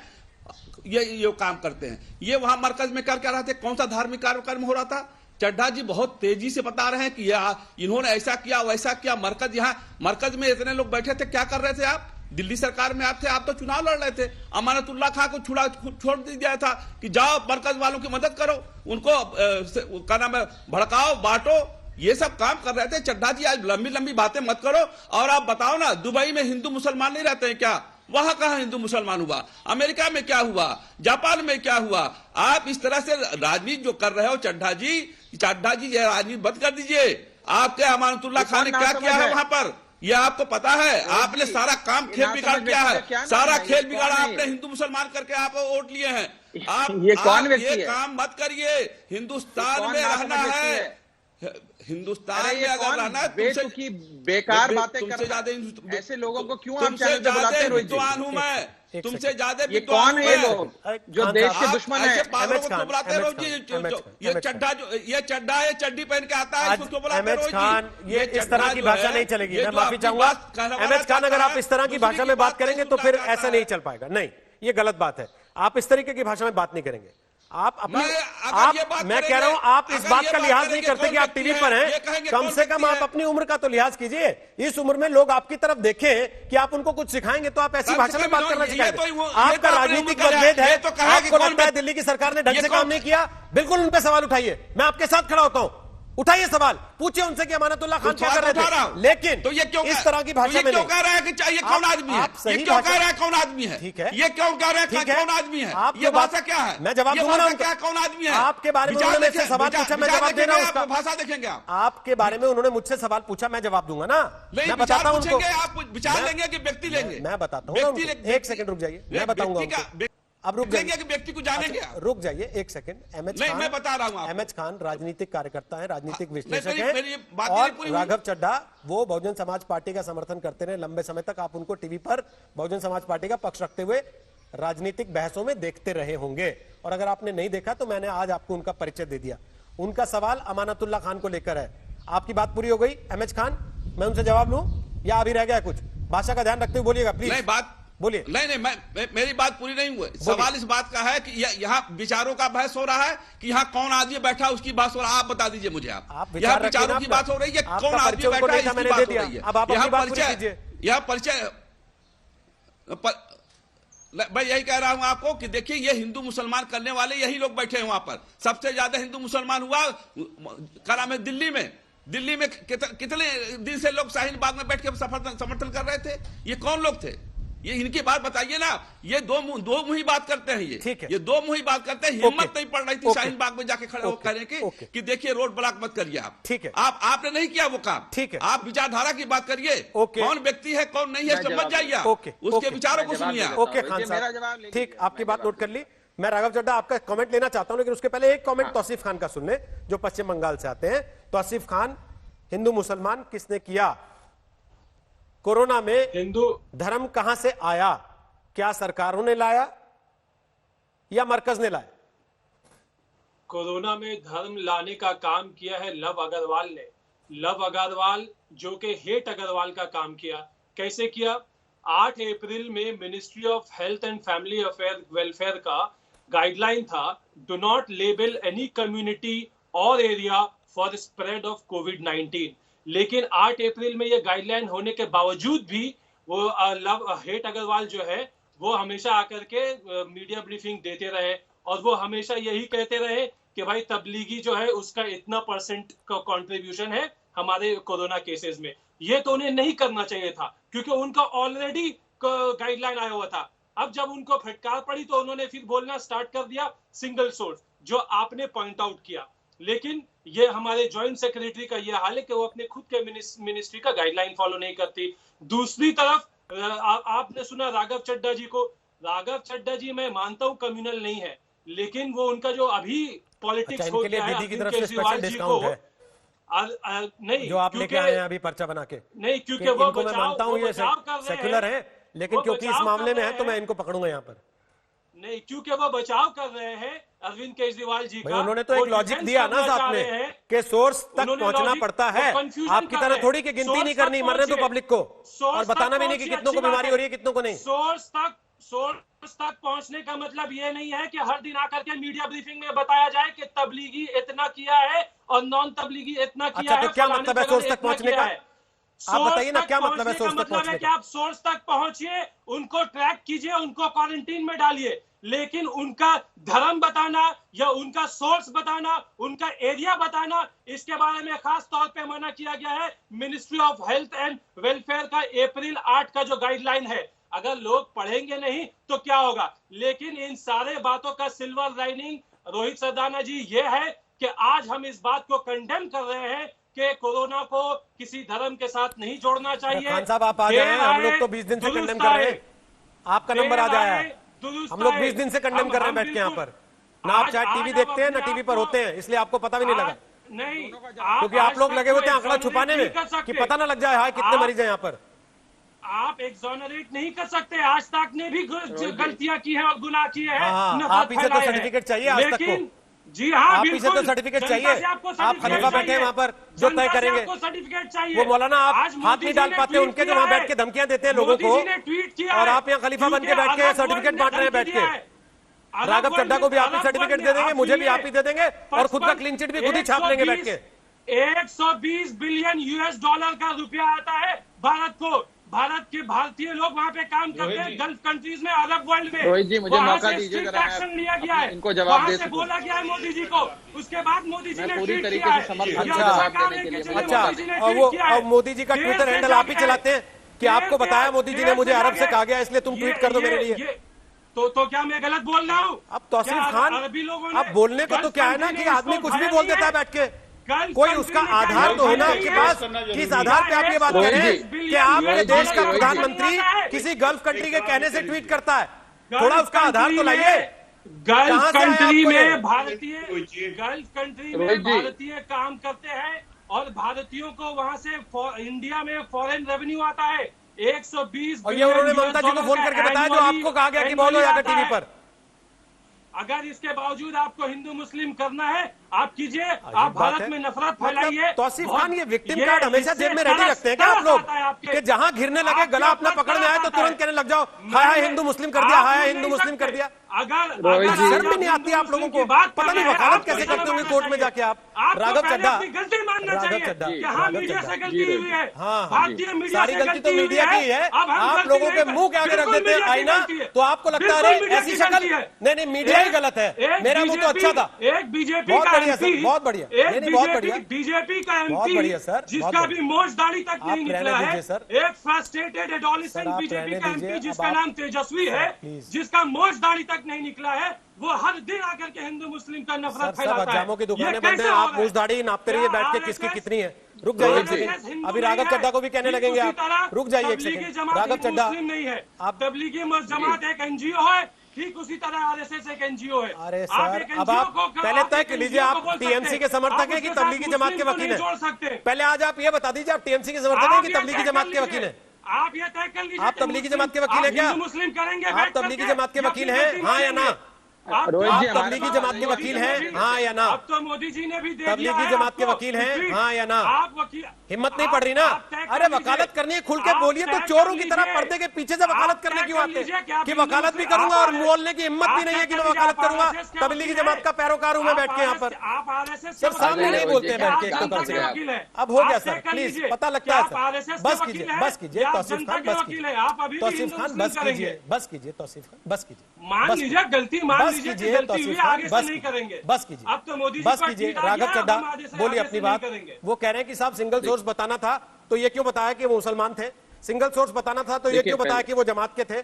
ये काम करते हैं। ये वहां मरकज में कर क्या रहे थे, कौन सा धार्मिक कार्यक्रम हो रहा था? चड्ढा जी बहुत तेजी से बता रहे हैं कि इन्होंने ऐसा किया वैसा किया। मरकज में इतने लोग बैठे थे, क्या कर रहे थे आप? दिल्ली सरकार में आप थे, आप तो चुनाव लड़ रहे थे। अमानतुल्लाह खां को छोड़ दिया था कि जाओ मरकज वालों की मदद करो, उनको क्या नाम है, भड़काओ, बांटो, ये सब काम कर रहे थे। चड्ढा जी आज लंबी लंबी बातें मत करो। और आप बताओ ना, दुबई में हिंदू मुसलमान नहीं रहते हैं क्या? वहां कहां हिंदू मुसलमान हुआ? अमेरिका में क्या हुआ? जापान में क्या हुआ? आप इस तरह से राजनीति जो कर रहे हो चड्ढा जी ये राजनीति बंद कर दीजिए। आपके अमानतुल्लाह खान ने क्या किया है वहां पर, ये आपको पता है? आपने सारा काम खेल बिगाड़ दिया है, सारा खेल बिगाड़ा आपने, हिंदू मुसलमान करके आप वोट लिए हैं। आप ये काम मत करिए। हिंदुस्तान में रहना है, हिंदुस्तान में अगर रहना है, बेतुकी बेकार बातें करना, ऐसे लोगों को क्यों आप चैनल पे बुलाते हैं? विद्वान हूं मैं, तुमसे ज्यादा ये कौन है? लोग जो देश के दुश्मन है, ये चड्डी पहन के आता है, इसको बुलाते अहमद खान, ये इस तरह की भाषा नहीं चलेगी। मैं माफी चाहूंगा अहमद खान, अगर आप इस तरह की भाषा में बात करेंगे तो फिर ऐसा नहीं चल पाएगा। नहीं, ये गलत बात है। आप इस तरीके की भाषा में बात नहीं करेंगे। आप अपनी मैं कह रहा हूं, आप इस बात का लिहाज नहीं करते कि आप टीवी पर हैं। कम से कम आप अपनी उम्र का तो लिहाज कीजिए। इस उम्र में लोग आपकी तरफ देखें कि आप उनको कुछ सिखाएंगे तो आप ऐसी भाषा में बात करना सिखाएंगे। आपका राजनीतिक मतभेद है, आपको लगता है दिल्ली की सरकार ने ढंग से काम नहीं किया, बिल्कुल उन पे सवाल उठाइए। मैं आपके साथ खड़ा होता हूं, उठाइए सवाल, पूछिए उनसे कि अमानतुल्लाह खान क्या कर रहे थे। लेकिन तो ये क्यों इस तरह की भाषा में क्यों कह रहा है कि चाहिए कौन आदमी है? ये क्यों कह रहा है कौन आदमी है? ठीक है, ये क्यों कह रहा है कौन आदमी है? ये भाषा क्या है? मैं जवाब दूंगा ना क्या कौन आदमी है? आपके बारे में उन्होंने मुझसे सवाल पूछा, मैं जवाब दे रहा हूं उसका। भाषा देखेंगे आप? आपके बारे में उन्होंने मुझसे सवाल पूछा, मैं जवाब दूंगा ना। मैं बताता हूं उनको। आप विचार लेंगे कि व्यक्ति लेंगे? मैं बताता हूं, एक सेकंड रुक जाइए, मैं बताऊंगा। अब रुक जाइए कि व्यक्ति को जानेंगे। रुक जाइए एक सेकंड। अहमद खान, मैं बता रहा हूं, अहमद खान राजनीतिक कार्यकर्ता है, राजनीतिक विश्लेषक है, और राघव चड्ढा वो बहुजन समाज पार्टी का समर्थन करते रहे लंबे समय तक। आप उनको टीवी पर बहुजन समाज पार्टी का पक्ष रखते हुए राजनीतिक बहसों में देखते रहे होंगे, और अगर आपने नहीं देखा तो मैंने आज आपको उनका परिचय दे दिया। उनका सवाल अमानतुल्लाह खान को लेकर है। आपकी बात पूरी हो गई अहमद खान? मैं उनसे जवाब लूं या अभी रह गया कुछ? भाषा का ध्यान रखते हुए बोलिएगा प्लीज। नहीं, बात बोलिए। नहीं, मेरी बात पूरी नहीं हुई। सवाल इस बात का है कि यहाँ विचारों का बहस हो रहा है कि यहाँ कौन आदमी बैठा उसकी बात हो रहा है। आप बता दीजिए मुझे, आप यहाँ विचारों की बात हो रही है, कौन आदमी बैठा है इसकी बात हो रही है। यहाँ परिचय मैं यही कह रहा हूं आपको कि देखिए, ये हिंदू मुसलमान करने वाले यही लोग बैठे हैं वहां पर। सबसे ज्यादा हिंदू मुसलमान हुआ क्या नाम है, दिल्ली में कितने दिन से लोग शाहीन बाग में बैठ के समर्थन कर रहे थे? ये कौन लोग थे? ये इनकी बात बताइए ना। ये दो मुही बात करते हैं। ये दो मुही बात करते हैं। हिम्मत नहीं पड़ रही थी शाहीन बाग में जाके खड़े होकर कहने कि देखिए रोड ब्लॉक मत करिए आप। ठीक है, आपने नहीं किया वो काम। ठीक है, आप विचारधारा की बात करिए, कौन व्यक्ति है कौन नहीं है समझ जाइए, उसके विचारों को सुनिए। ओके खान साहब, ठीक, आपकी बात नोट कर ली। मैं राघव चड्ढा आपका कमेंट लेना चाहता हूं, लेकिन उसके पहले एक कमेंट तौसीफ खान का सुन ले, जो पश्चिम बंगाल से आते हैं। तौसीफ खान, हिंदू मुसलमान किसने किया? कोरोना में हिंदू धर्म कहां से आया? क्या सरकारों ने लाया या मरकज ने लाया? कोरोना में धर्म लाने का काम किया है लव अग्रवाल ने। लव अग्रवाल जो कि हेट अग्रवाल का काम किया। कैसे किया? 8 अप्रैल में ministry of health and family affair welfare का गाइडलाइन था, do not label any community और एरिया फॉर स्प्रेड ऑफ कोविड-19। लेकिन 8 अप्रैल में यह गाइडलाइन होने के बावजूद भी वो हेट अग्रवाल जो है वो हमेशा आकर के मीडिया ब्रीफिंग देते रहे, और वो हमेशा यही कहते रहे कि भाई तबलीगी जो है उसका इतना % का कंट्रीब्यूशन है हमारे कोरोना केसेस में। ये तो उन्हें नहीं करना चाहिए था, क्योंकि उनका ऑलरेडी गाइडलाइन आया हुआ था। अब जब उनको फटकार पड़ी तो उन्होंने फिर बोलना स्टार्ट कर दिया सिंगल सोर्स, जो आपने पॉइंट आउट किया। लेकिन ये हमारे जॉइंट सेक्रेटरी का ये हाल है कि वो अपने खुद के मिनिस्ट्री का गाइडलाइन फॉलो नहीं करती। दूसरी तरफ आपने सुना राघव चड्ढा जी को। राघव चड्ढा जी मैं मानता हूं कम्युनल नहीं है, लेकिन वो उनका जो अभी पॉलिटिक्स हो गया है केजरीवाल जी को नहीं, जो आप लेके आए हैं अभी पर्चा बना के, नहीं क्योंकि वो मैं मानता हूं ये सेक्युलर है, लेकिन क्योंकि इस मामले में है तो मैं इनको पकड़ूंगा यहाँ पर। नहीं, क्योंकि वो बचाव कर रहे हैं अरविंद केजरीवाल जी भाई का, उन्होंने तो वो एक लॉजिक डिफेंस दिया ना करना साथ चाह में रहे हैं। कि सोर्स तक उन्होंने पहुंचना लॉजिक- पड़ता वो है। confusion आपकी कर तरह रहे हैं। थोड़ी कि गिनती सोर्स नहीं तक करनी, मरने दो पहुंचिए। पब्लिक को, और सोर्स बताना तक भी नहीं कि पहुंचिए, कितनों को अच्छी बात बीमारी है। हो रही है कितनों को नहीं। सोर्स तक पहुंचने का मतलब ये नहीं है कि हर दिन आकर के मीडिया ब्रीफिंग में बताया जाए कि तबलीगी इतना किया है और नॉन तबलीगी इतना किया अच्छा, है। तो क्या फलानी मतलब है जगह सोर्स ने तक इतना पहुंचने किया का? है। आप बताइए ना सोर्स क्या तक मतलब है पहुंचने सोर्स का तक मतलब पहुंचने है कि का? आप सोर्स तक पहुंचिए, उनको ट्रैक कीजिए, उनको क्वारंटीन में डालिए, लेकिन उनका धर्म बताना या उनका सोर्स बताना, उनका एरिया बताना, इसके बारे में खास तौर पे मना किया गया है। Ministry of health and welfare का अप्रैल 8 का जो गाइडलाइन है, अगर लोग पढ़ेंगे नहीं तो क्या होगा। लेकिन इन सारे बातों का सिल्वर लाइनिंग रोहित सरदाना जी ये है कि आज हम इस बात को कंडेम कर रहे हैं कि कोरोना को किसी धर्म के साथ नहीं जोड़ना चाहिए। खान साहब आप आ जाए, हम लोग तो 20 दिन से कंडेम कर रहे हैं। आपका नंबर आ जाया है, हम लोग 20 दिन से कंडेम कर रहे हैं बैठ के यहाँ पर। ना आप चाहे टीवी देखते हैं ना टीवी पर होते हैं, इसलिए आपको पता भी नहीं लगा। नहीं, क्योंकि आप लोग लगे हुए थे आंकड़ा छुपाने में कि पता ना लग जाए हाय कितने मरीज हैं यहाँ पर। आप एक्सोनरेट नहीं कर सकते। आज तक ने भी गलतियां की है और गुनाह किए हैं। आप पीछे तो सर्टिफिकेट चाहिए आज तक को। जी हाँ, आप पीछे तो सर्टिफिकेट चाहिए। आप खलीफा बैठे हैं वहाँ पर जो तय करेंगे। सर्टिफिकेट चाहिए। वो मौलाना आप हाथ नहीं डाल पाते उनके, जो वहाँ बैठ के धमकियां देते हैं लोगों को, और आप यहाँ खलीफा बन के बैठ के सर्टिफिकेट बांट रहे हैं बैठ के। राघव चड्ढा को भी आप ही सर्टिफिकेट दे देंगे, मुझे भी आप ही दे देंगे, और खुद का क्लीन चिट भी खुद ही छाप लेंगे बैठ के। 120 बिलियन यूएस डॉलर का रुपया आता है भारत को। भारत के भारतीय लोग वहाँ पे काम करते हैं, गल्फ कंट्रीज में, अरब वर्ल्ड में। रोहित जी, मुझे वहाँ मौका से दीजिए, स्ट्रिक्ट जरा एक्शन लिया गया है, इनको जवाब दे वहाँ से सकूं। बोला गया है मोदी जी को, उसके बाद मोदी जी ने पूरी ट्वीट तरीके किया से है। समर्थन यह जवाब सरकार देने के है लिए कि मुझे चलिए मौका मोदी जी ने और ट्वीट किया है। वो मोदी जी का ट्विटर हैंडल आप ही चलाते हैं कि आपको बताया मोदी जी ने मुझे अरब से कहा गया इसलिए तुम ट्वीट कर दो मेरे लिए। तो क्या मैं गलत बोल रहा हूँ? अब तौसीफ खान, अरबी लोगों ने, अब बोलने को तो क्या है ना कि आदमी कुछ भी बोल देता है बैठ के, गल्फ कोई कंट्री उसका में आधार तो होना क्या आपके है? पास कि इस आधार पे आप ये बात रोहित कह रहे जी, हैं कि आपके देश का प्रधानमंत्री किसी गल्फ कंट्री के कहने से ट्वीट करता है। थोड़ा उसका आधार तो लाइए। गल्फ कंट्री में रोहित भारतीय जी। गल्फ कंट्री में रोहित जी। भारतीय काम करते हैं और भारतीयों को वहां से इंडिया में फॉरेन रेवेन्यू आता है 120 और ये उन्होंने ममता जी को फोन करके बताया जो आपको कहा गया कि बोलो जाकर टीवी पर। अगर इसके बावजूद आपको हिंदू मुस्लिम करना है, आप कीजिए। आप भारत में नफरत फैलाइए। तौसीफ खान, ये विक्टिम कार्ड हमेशा जेब में रेडी रखते हैं क्या आप लोग कि जहां घिरने लगे, गला अपना पकड़ने आए तो तुरंत कहने लग जाओ हाय हाय हिंदू मुस्लिम कर दिया, हाय हाय हिंदू मुस्लिम कर दिया। अगर शर्म भी नहीं आती आप लोगों को? पता नहीं वकालत कैसे करते होंगे कोर्ट में जाके आप। राघव चड्ढा, गलती मानना राघव चाहिए चड्ढा, कि हाँ राघव मीडिया चड्ढा। से गलती हुई है। हाँ, भारतीय मीडिया सारी से गलती तो हुई मीडिया की ही है। अब हम आप गलती लोगों के नहीं मुंह के आगे रख बिल्कुल देते हैं मीडिया की आईना, गलती है। तो आपको लगता है बिल्कुल अरे मीडिया ऐसी की शक्ल, गलती है। नहीं मीडिया ही गलत है, मेरा मुंह तो अच्छा था। एक बीजेपी बहुत का बढ़िया सर, एमपी, बहुत बढ़िया। एक नहीं, नहीं, बहुत बढ़िया। बीजेपी का बहुत एमपी बढ़िया सर, बहुत जिसका बढ़िया। भी मोच दाढ़ी तक नहीं आप निकला रहने है, दीजिए सर। एक फ्रस्ट्रेटेड एडोलेसेंट सर, आप बीजेपी रहने का दीजिए। एमपी अब जिसका आप- नाम तेजस्वी है, प्लीज। जिसका मोच दाढ़ी तक नहीं निकला है, वो हर दिन आकर के हिंदू मुस्लिम का नफरत सर, सब फैलाता है। हजामों की दुकानें ये बंद कैसे हैं, हो आप रहा है? मूछ दाढ़ी नापते रहिए बैठ के क्या किसकी RSS कितनी है। रुक जाइए एक RSS सेकंड, हिंदू अभी नहीं राघव है। चड्ढा को भी कहने ठीक लगेंगे उसी आप। तरह रुक जाइए एक तबलीगी सेकंड, जमात राघव एक चड्ढा, मुस्लिम नहीं है। आप तबलीगी जमात एक एनजीओ है, ठीक उसी तरह आरएसएस एक एनजीओ है। अरे आप सर, एक अब NGO आप को- पहले तय एक कर लीजिए, NGO आप को बोल टीएमसी सकते के हैं। समर्थक आप हैं कि उसके साथ तबलीगी जमात के मुस्लिम को वकील नहीं जोड़ हैं? सकते। पहले आज आप ये बता दीजिए आप टीएमसी के समर्थक हैं कि तबलीगी जमात के वकील हैं? आप ये तय कर लीजिए आप कि तबलीगी मुस्लिम- जमात के वकील हैं आप क्या? हिंदू मुस्लिम करेंगे आप बैठ तबलीगी करके, जमात के या वकील फिर हैं, गलती हाँ या ना? मानेंगे? आप रोहित जी, आप तबलीगी जमात के वकील हैं, हाँ या ना? अब तो मोदी जी ने भी दे दिया तबलीगी है जमात के आपको वकील हैं, ट्वीट। हाँ या ना? आप वकील हिम्मत नहीं पड़ रही ना? आप तय कर अरे लीजिए। वकालत करनी है, खुल के आप बोलिए तो तय कर चोरों की तरह लीजिए। पर्दे के पीछे से वकालत आप करने तय क्यों कर आते लीजिए हैं कि आप कि हिंदू वकालत भी मुस्लिम- करूंगा आप और बोलने की हिम्मत भी नहीं है कि मैं वकालत करूंगा। तबलीगी जमात का पैरोकार हूं मैं बैठ के यहाँ पर। आप आरएसएस सर सामने नहीं बोलते हैं बैठ के एक तो कम से वकील कम। है। अब हो गया आप तय सर, कर प्लीज लीजिए पता कि लगता है आप सर, RSS बस के कीजिए, वकील हैं बस कीजिए या आप तौसीफ जनता खान, के बस वकील हैं। कीजिए आप अभी भी तौसीफ हिंदू खान, मुस्लिम बस करेंगे। कीजिए, बस कीजिए तौसीफ खान, बस कीजिए, मान बस लीजिए गलती मान बस लीजिए कि कीजिए गलती हुई, तौसीफ खान, आगे से बस नहीं कीजिए, करेंगे। बस कीजिए, अब तो मोदी जी बस का कीजिए। ट्वीट आ राघव गया, चड्ढा हम आगे से बोलिए आगे अपनी से नहीं बात। करेंगे। वो कह रहे हैं कि साहब सिंगल सोर्स बताना था तो ये क्यों बताया कि वो मुसलमान थे, सिंगल सोर्स बताना था तो ये देखिए, क्यों बताया कि वो जमात के थे,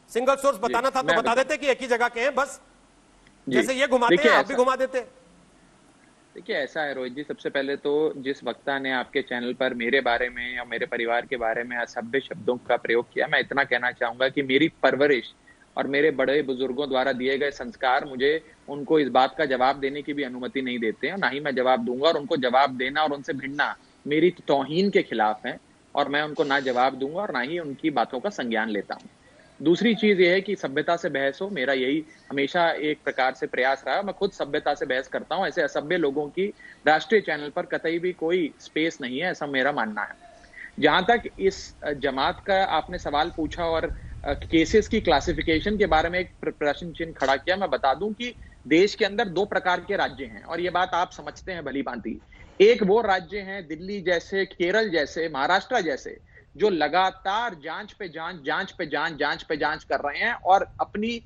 सिंगल सोर्स बताना था तो मैं बता देते कि एक ही जगह के हैं बस। जैसे ये घुमाते देखिए, हैं आप भी ऐसा- घुमा देते। देखिए ऐसा है रोहित जी, सबसे पहले तो जिस वक्ता ने आपके चैनल पर मेरे बारे में या मेरे परिवार के बारे में असभ्य शब्दों का प्रयोग किया, मैं इतना कहना चाहूंगा कि मेरी परवरिश और मेरे बड़े बुजुर्गों द्वारा दिए गए संस्कार मुझे उनको इस बात का जवाब देने की भी अनुमति नहीं देते हैं, ना ही मैं जवाब दूंगा। और उनको जवाब देना और उनसे भिड़ना मेरी तौहीन के खिलाफ है और मैं उनको ना जवाब दूंगा और ना ही उनकी बातों का संज्ञान लेता हूँ। दूसरी चीज ये है कि सभ्यता से बहस हो, मेरा यही हमेशा एक प्रकार से प्रयास रहा। मैं खुद सभ्यता से बहस करता हूं, ऐसे असभ्य लोगों की राष्ट्रीय चैनल पर कतई भी कोई स्पेस नहीं है, ऐसा मेरा मानना है। जहां तक इस जमात का आपने सवाल पूछा और केसेस की क्लासिफिकेशन के बारे में एक प्रश्न चिन्ह खड़ा किया, मैं बता दूं कि देश के अंदर दो प्रकार के राज्य हैं और ये बात आप समझते हैं भली भांति। एक वो राज्य हैं दिल्ली जैसे, केरल जैसे, महाराष्ट्र जैसे, जो लगातार जांच पे जांच कर रहे हैं और अपनी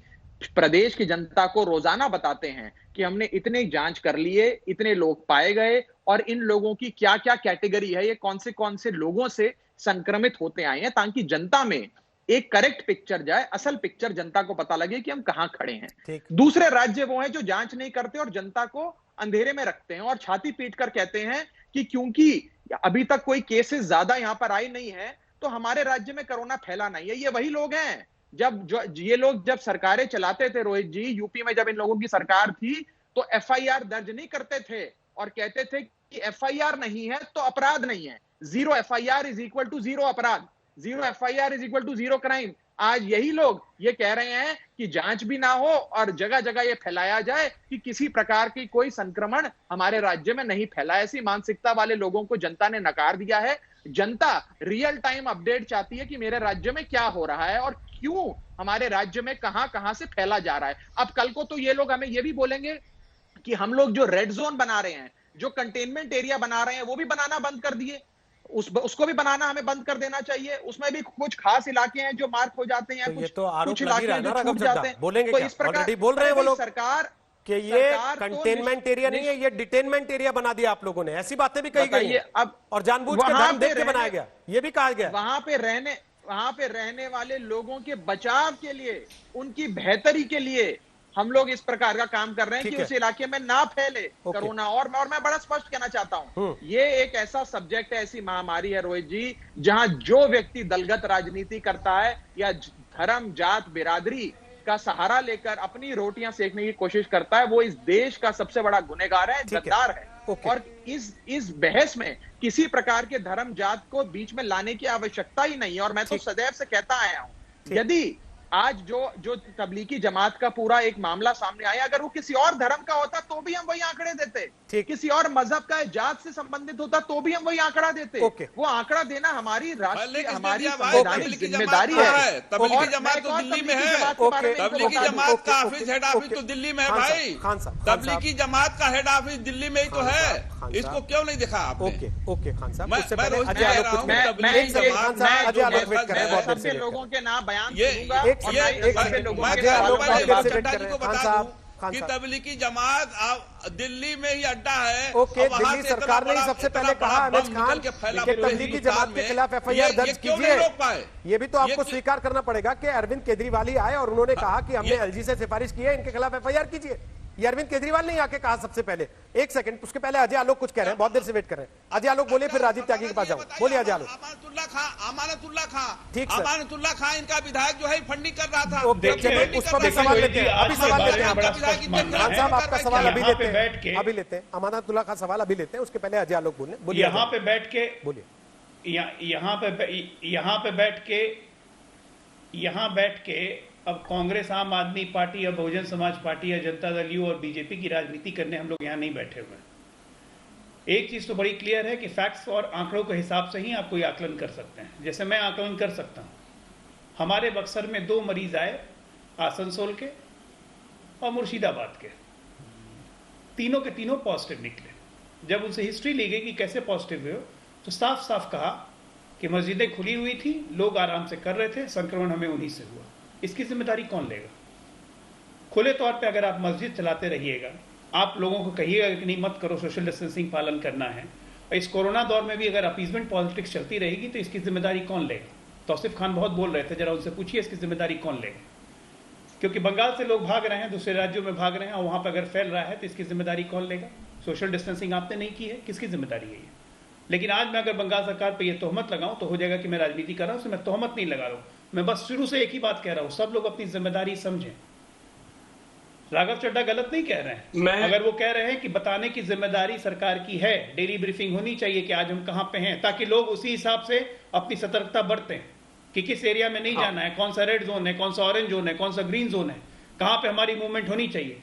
प्रदेश की जनता को रोजाना बताते हैं कि हमने इतने जांच कर लिए, इतने लोग पाए गए और इन लोगों की क्या क्या कैटेगरी है, ये कौन से लोगों से संक्रमित होते आए हैं, ताकि जनता में एक करेक्ट पिक्चर जाए, असल पिक्चर जनता को पता लगे कि हम कहां खड़े हैं। दूसरे राज्य वो हैं जो जांच नहीं करते और जनता को अंधेरे में रखते हैं और छाती पीट कर कहते हैं कि क्योंकि अभी तक कोई केसेस ज्यादा यहां पर आई नहीं है तो हमारे राज्य में कोरोना फैला नहीं है। ये वही लोग हैं ये लोग जब सरकारें चलाते थे रोहित जी, यूपी में जब इन लोगों की सरकार थी तो एफआईआर दर्ज नहीं करते थे और कहते थे कि एफआईआर नहीं है तो अपराध नहीं है। 0 एफआईआर इज इक्वल टू 0 अपराध, 0 FIR is equal to 0 crime. आज यही लोग ये कह रहे हैं कि जांच भी ना हो और जगह जगह ये फैलाया जाए कि किसी प्रकार की कोई संक्रमण हमारे राज्य में नहीं फैला। ऐसी मानसिकता वाले लोगों को जनता ने नकार दिया है। जनता रियल टाइम अपडेट चाहती है कि मेरे राज्य में क्या हो रहा है और क्यों हमारे राज्य में कहां से फैला जा रहा है। अब कल को तो ये लोग हमें ये भी बोलेंगे कि हम लोग जो रेड जोन बना रहे हैं, जो कंटेनमेंट एरिया बना रहे हैं, वो भी बनाना बंद कर दिए। उसको भी बनाना हमें बंद कर देना चाहिए। उसमें भी कुछ खास इलाके हैं जो मार्क हो जाते हैं, कुछ इलाके हैं जो छूट जाते हैं। बोलेंगे तो क्या? इस प्रकार ऑलरेडी बोल रहे हैं वो लोग सरकार कि ये कंटेनमेंट एरिया नहीं है, ये डिटेनमेंट एरिया बना दिया आप लोगों ने। ऐसी बातें भी कही गई हैं अब और जानबूझ के धर्म देख के बनाया गया, ये भी कहा गया। वहां पे रहने वाले लोगों के बचाव के लिए, उनकी बेहतरी के लिए हम लोग इस प्रकार का काम कर रहे हैं कि उस इलाके में ना फैले कोरोना। और मैं बड़ा स्पष्ट कहना चाहता हूं, ये एक ऐसा सब्जेक्ट है, ऐसी महामारी है रोहित जी, जहां जो व्यक्ति दलगत राजनीति करता है या धर्म, जात, बिरादरी का सहारा लेकर अपनी रोटियां सेकने की कोशिश करता है, वो इस देश का सबसे बड़ा गुनहगार है, गद्दार है। और इस बहस में किसी प्रकार के धर्म, जात को बीच में लाने की आवश्यकता ही नहीं है। और मैं तो सदैव से कहता आया हूं, यदि आज जो तबलीगी जमात का पूरा एक मामला सामने आया, अगर वो किसी और धर्म का होता तो भी हम वही आंकड़े देते, किसी और मजहब का, जात से संबंधित होता तो भी हम वही आंकड़ा देते। वो आंकड़ा देना हमारी राष्ट्रीय, हमारी संवैधानिक जिम्मेदारी है। तबलीगी जमात तो दिल्ली में है, तबलीगी जमात का ऑफिस, हेड ऑफिस तो दिल्ली में है भाई। तबलीगी जमात का हेड ऑफिस दिल्ली में ही तो है, इसको क्यों नहीं दिखा आपने? ओके खान साहब, मैं लोगों के नाम बयान कि तबलीगी जमात दिल्ली में ही अड्डा है। दिल्ली सरकार ने सबसे पहले कहा अमित खान कि तबलीगी जमात के खिलाफ एफआईआर दर्ज कीजिए। ये भी तो आपको स्वीकार करना पड़ेगा कि अरविंद केजरीवाल ही आए और उन्होंने कहा कि हमने एलजी से सिफारिश की है, इनके खिलाफ एफआईआर कीजिए। ये अरविंद केजरीवाल ने आके कहा सबसे पहले। एक सेकंड, उसके पहले अजय आलोक कुछ कह रहे हैं, बहुत देर से वेट कर रहे हैं। अजय आलोक बोलिए, फिर राजीव त्यागी के पास जाऊं। बोलिए अजय आलोक। अमानतुल्लाह खां, ठीक अमानतुल्लाह खां इनका विधायक जो है फंडिंग कर रहा था। उस पर भी सवाल लेते हैं, अभी सवाल लेते हैं। खान साहब आपका सवाल अभी लेते हैं, अभी लेते हैं। अमानतुल्लाह खां सवाल अभी लेते हैं, उसके पहले अजय आलोक बोलिए। यहाँ पे बैठ के बोलिए, यहाँ बैठ के अब कांग्रेस, आम आदमी पार्टी या बहुजन समाज पार्टी या जनता दल यू और बीजेपी की राजनीति करने हम लोग यहाँ नहीं बैठे हुए हैं। एक चीज तो बड़ी क्लियर है कि फैक्ट्स और आंकड़ों के हिसाब से ही आप कोई आकलन कर सकते हैं। जैसे मैं आकलन कर सकता हूं, हमारे बक्सर में 2 मरीज आए, आसनसोल के और मुर्शिदाबाद के, तीनों के तीनों पॉजिटिव निकले। जब उनसे हिस्ट्री ली गई कि कैसे पॉजिटिव हुए, तो साफ साफ कहा कि मस्जिदें खुली हुई थी, लोग आराम से कर रहे थे, संक्रमण हमें उन्हीं से हुआ। इसकी जिम्मेदारी कौन लेगा? खुले तौर पे अगर आप मस्जिद चलाते रहिएगा, आप लोगों को कहिएगा कि नहीं मत करो, सोशल डिस्टेंसिंग पालन करना है, और इस कोरोना दौर में भी अगर अपीजमेंट पॉलिटिक्स चलती रहेगी तो इसकी जिम्मेदारी कौन लेगा? तौसीफ खान बहुत बोल रहे थे, जरा उनसे पूछिए इसकी जिम्मेदारी कौन लेगा? क्योंकि बंगाल से लोग भाग रहे हैं, दूसरे राज्यों में भाग रहे हैं, और वहां पर अगर फैल रहा है तो इसकी जिम्मेदारी कौन लेगा? सोशल डिस्टेंसिंग आपने नहीं की है, किसकी जिम्मेदारी है ये? लेकिन आज मैं अगर बंगाल सरकार पर यह तोहमत लगाऊं तो हो जाएगा कि मैं राजनीति कर रहा हूं। मैं तोहमत नहीं लगा रहा हूं, मैं बस शुरू से एक ही बात कह रहा हूं, सब लोग अपनी जिम्मेदारी समझें। राघव चड्ढा गलत नहीं कह रहे हैं। अगर वो कह रहे हैं कि बताने की जिम्मेदारी सरकार की है, डेली ब्रीफिंग होनी चाहिए कि आज हम कहां पे हैं, ताकि लोग उसी हिसाब से अपनी सतर्कता बरतें। कि किस एरिया में नहीं जाना है, कौन सा रेड जोन है, कौन सा ऑरेंज जोन है, कौन सा ग्रीन जोन है, कहां पे हमारी मूवमेंट होनी चाहिए।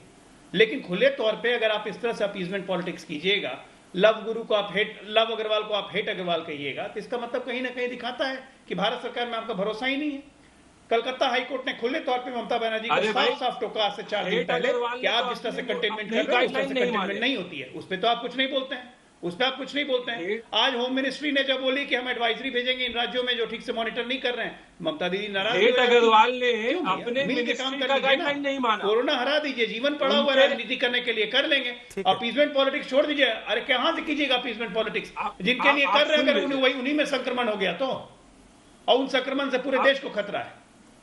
लेकिन खुले तौर पे अगर आप इस तरह से अपीजमेंट पॉलिटिक्स कीजिएगा, लव अग्रवाल को आप हेट अग्रवाल कहिएगा, तो इसका मतलब कहीं ना कहीं दिखाता है कि भारत सरकार में आपका भरोसा ही नहीं है। कलकत्ता हाईकोर्ट ने खुले तौर पे ममता बनर्जी को साफ साफ टोका आज से 4 दिन पहले कि आप जिस तरह से कंटेनमेंट कर रहे हैं उस तरह से कंटेनमेंट नहीं होती है। उस पर तो आप कुछ नहीं बोलते हैं, उस पर आप कुछ नहीं बोलते हैं। आज होम मिनिस्ट्री ने जब बोली कि हम एडवाइजरी भेजेंगे इन राज्यों में जो ठीक से मॉनिटर नहीं कर रहे हैं, ममता दीदी नाराज अग्रवाल ने अपने काम कर गाइडलाइन नहीं माना। कोरोना हरा दीजिए, जीवन पड़ा हुआ राजनीति करने के लिए कर लेंगे। अपीजमेंट पॉलिटिक्स छोड़ दीजिए। अरे कहां से कीजिएगा अपीजमेंट पॉलिटिक्स? जिनके लिए कर रहे हैं अगर उन्हीं में संक्रमण हो गया तो, और उन संक्रमण से पूरे देश को खतरा है।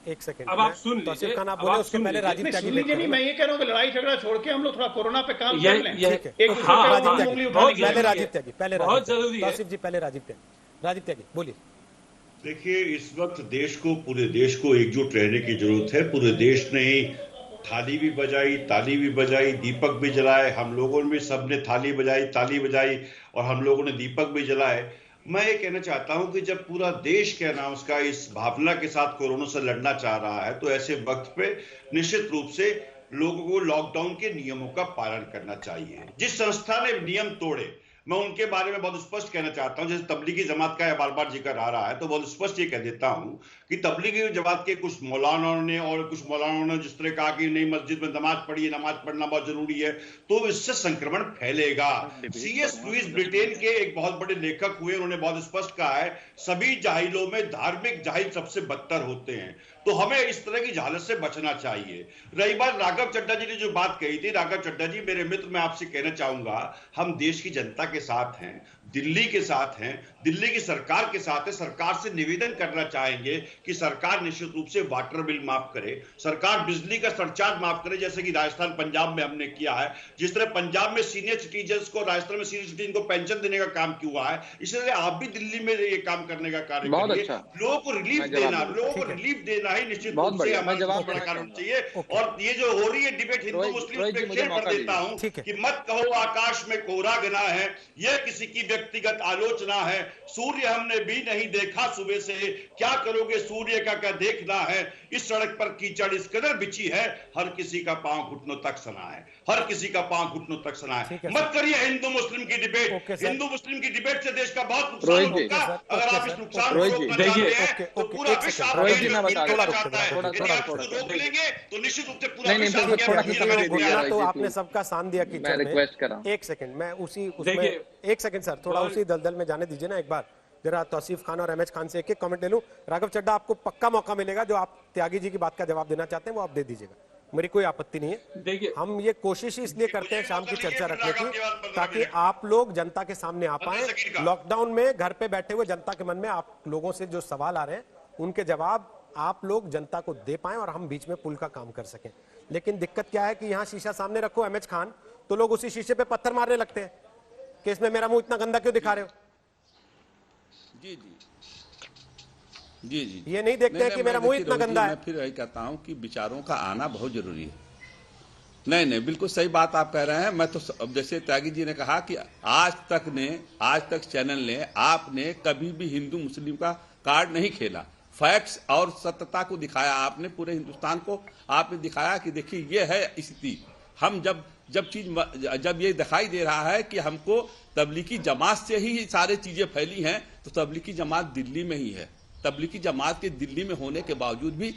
एक सेकंड, अब आप सुन लीजिए, आप बोले उसके पहले राजीव त्यागी नहीं, मैं ये कह रहा हूँ कि लड़ाई झगड़ा छोड़ के हम लोग थोड़ा कोरोना पे काम कर लें। पहले राजीव त्यागी, पहले बहुत जरूरी है। तौसीफ जी पहले राजीव त्यागी बोलिए। देखिए, इस वक्त पूरे देश को एकजुट रहने की जरूरत है। पूरे देश ने थाली भी बजाई, ताली भी बजाई, दीपक भी जलाए। हम लोगों ने भी सबने थाली बजाई, ताली बजाई और हम लोगों ने दीपक भी जलाए। मैं ये कहना चाहता हूं कि जब पूरा देश कहना उसका इस भावना के साथ कोरोना से लड़ना चाह रहा है, तो ऐसे वक्त पे निश्चित रूप से लोगों को लॉकडाउन के नियमों का पालन करना चाहिए। जिस संस्था ने नियम तोड़े, मैं उनके बारे में बहुत स्पष्ट कहना चाहता हूं। जैसे तबलीगी जमात का बार बार जिक्र आ रहा है, तो बहुत स्पष्ट ये कह देता हूं कि तबलीगी जमात के कुछ मौलानाओं ने जिस तरह कहा कि नहीं मस्जिद में नमाज पढ़िए, नमाज पढ़ना बहुत जरूरी है, तो इससे संक्रमण फैलेगा। सीएस लुइस ब्रिटेन के एक बहुत बड़े लेखक हुए, उन्होंने बहुत स्पष्ट कहा है सभी जाहिलों में धार्मिक जाहिल सबसे बदतर होते हैं। तो हमें इस तरह की जहालत से बचना चाहिए। रही बात राघव चड्ढा जी ने जो बात कही थी, राघव चड्ढा जी मेरे मित्र, मैं आपसे कहना चाहूंगा, हम देश की जनता के साथ हैं, दिल्ली के साथ हैं, दिल्ली की सरकार के साथ है। सरकार से निवेदन करना चाहेंगे कि सरकार निश्चित रूप से वाटर बिल माफ करे, सरकार बिजली का सरचार्ज माफ करे, जैसे कि राजस्थान पंजाब में हमने किया है। जिस तरह पंजाब में सीनियर सिटीजन को, राजस्थान में सीनियर सिटीजन को पेंशन देने का काम किया है, इसी तरह आप भी दिल्ली में ये काम करने का कार्य करिए। लोगों को रिलीफ देना ही निश्चित रूप से हमारा बड़ा कारण चाहिए। और ये जो हो रही है डिबेट हिंदू मुस्लिम पे शेयर कर देता हूं कि मत कहो आकाश में कोहरा घना है, यह किसी की व्यक्तिगत आलोचना है। सूर्य हमने भी नहीं देखा सुबह से, क्या करोगे सूर्य का क्या देखना है। इस सड़क पर कीचड़ इस कदर बिछी है, हर किसी का पांव घुटनों तक सना है, हर किसी का पांव घुटनों तक सना है। मत करिए हिंदू मुस्लिम की डिबेट। हिंदू मुस्लिम की डिबेट से देश का बहुत नुकसान होगा। अगर आप इस नुकसान को रोकना चाहते हैं तो पूरा विश्व आपके चाहता है। यदि आप इसको रोक लेंगे तो निश्चित रूप से पूरा विश्व तो आपने सबका साथ दिया कि मैं रिक्वेस्ट कर रहा हूं। एक सेकंड, मैं एक सेकंड सर, थोड़ा उसी दलदल में जाने दीजिए ना एक बार। जरा तौसीफ खान और एमएच खान से एक कमेंट ले लूं। राघव चड्ढा, आपको पक्का मौका मिलेगा, जो आप त्यागी जी की बात का जवाब देना चाहते हैं वो आप दे दीजिएगा, मेरी कोई आपत्ति नहीं है। देखिए, हम ये कोशिश इसलिए करते हैं शाम की चर्चा रखने की, ताकि आप लोग जनता के सामने आ पाए। लॉकडाउन में घर पे बैठे हुए जनता के मन में आप लोगों से जो सवाल आ रहे हैं उनके जवाब आप लोग जनता को दे पाएं और हम बीच में पुल का काम कर सकें। लेकिन दिक्कत क्या है कि यहाँ शीशा सामने रखो एमएच खान, तो लोग उसी शीशे पे पत्थर मारने लगते हैं कि इसमें मेरा मुंह इतना गंदा क्यों दिखा रहे हो। जी जी जी जी, ये नहीं देखते हैं कि मेरा मुंह इतना गंदा है। मैं फिर यही कहता हूं कि विचारों का आना बहुत जरूरी है। नहीं, बिल्कुल सही बात आप कह रहे हैं। मैं तो अब जैसे त्यागी जी ने कहा कि आज तक चैनल ने, आपने कभी भी हिंदू मुस्लिम का कार्ड नहीं खेला। फैक्ट्स और सत्यता को दिखाया आपने, पूरे हिंदुस्तान को आपने दिखाया कि देखिए ये है स्थिति। हम जब ये दिखाई दे रहा है कि हमको तबलीगी जमात से ही सारी चीजें फैली हैं, तो तबलीगी जमात दिल्ली में ही है। तबलीगी जमात के दिल्ली में होने के बावजूद भी,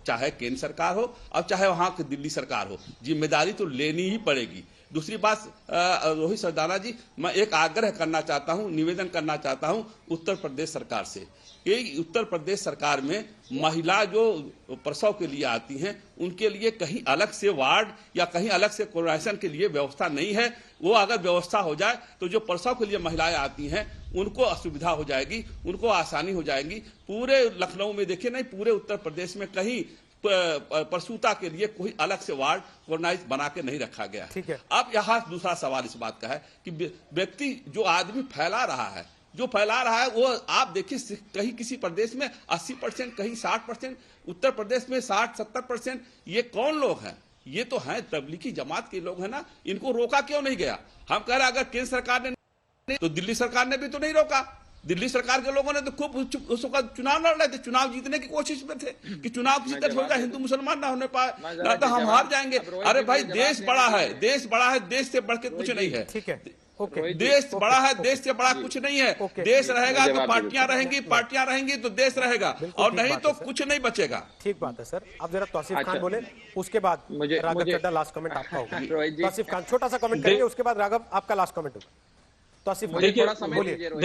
चाहे केंद्र सरकार हो और चाहे वहां की दिल्ली सरकार हो, जिम्मेदारी तो लेनी ही पड़ेगी। दूसरी बात, रोहित सरदाना जी, मैं एक आग्रह करना चाहता हूं, निवेदन करना चाहता हूं उत्तर प्रदेश सरकार से कि उत्तर प्रदेश सरकार में महिला जो प्रसव के लिए आती हैं उनके लिए कहीं अलग से वार्ड या कहीं अलग से क्वारंटाइन के लिए व्यवस्था नहीं है। वो अगर व्यवस्था हो जाए तो जो प्रसव के लिए महिलाएं आती हैं उनको असुविधा हो जाएगी, उनको आसानी हो जाएगी। पूरे लखनऊ में देखिए, नहीं पूरे उत्तर प्रदेश में कहीं प्रसूता के लिए कोई अलग से वार्ड क्वारंटाइन बना के नहीं रखा गया। ठीक है। अब यहाँ दूसरा सवाल इस बात का है कि व्यक्ति जो आदमी फैला रहा है वो आप देखिए, कहीं किसी प्रदेश में 80%, कहीं 60%, उत्तर प्रदेश में 60-70%। ये कौन लोग हैं? ये तो हैं तबलीगी जमात के लोग हैं ना। इनको रोका क्यों नहीं गया? हम कह रहे हैं अगर केंद्र सरकार ने तो दिल्ली सरकार ने भी तो नहीं रोका। दिल्ली सरकार के लोगों ने तो खूब उसका चुनाव लड़ रहे थे, चुनाव जीतने की कोशिश में थे कि चुनाव किसी तरह हो जाए, हिंदू मुसलमान ना होने पाए, ना तो हम हार जाएंगे। अरे भाई देश बड़ा है, देश बड़ा है, देश से बढ़ के कुछ नहीं है। ठीक है, ओके, देश बड़ा है, देश से बड़ा कुछ नहीं है। देश रहेगा तो पार्टियां रहेंगी, पार्टियां रहेंगी तो देश रहेगा, और नहीं तो कुछ नहीं बचेगा। ठीक बात है सर। अब जरा तौसीफ खान बोले, उसके बाद राघव चड्ढा लास्ट कमेंट आपका होगा। तौसीफ खान छोटा सा कमेंट करेंगे, उसके बाद राघव आपका लास्ट कमेंट होगा। तौसीफ बोलिए।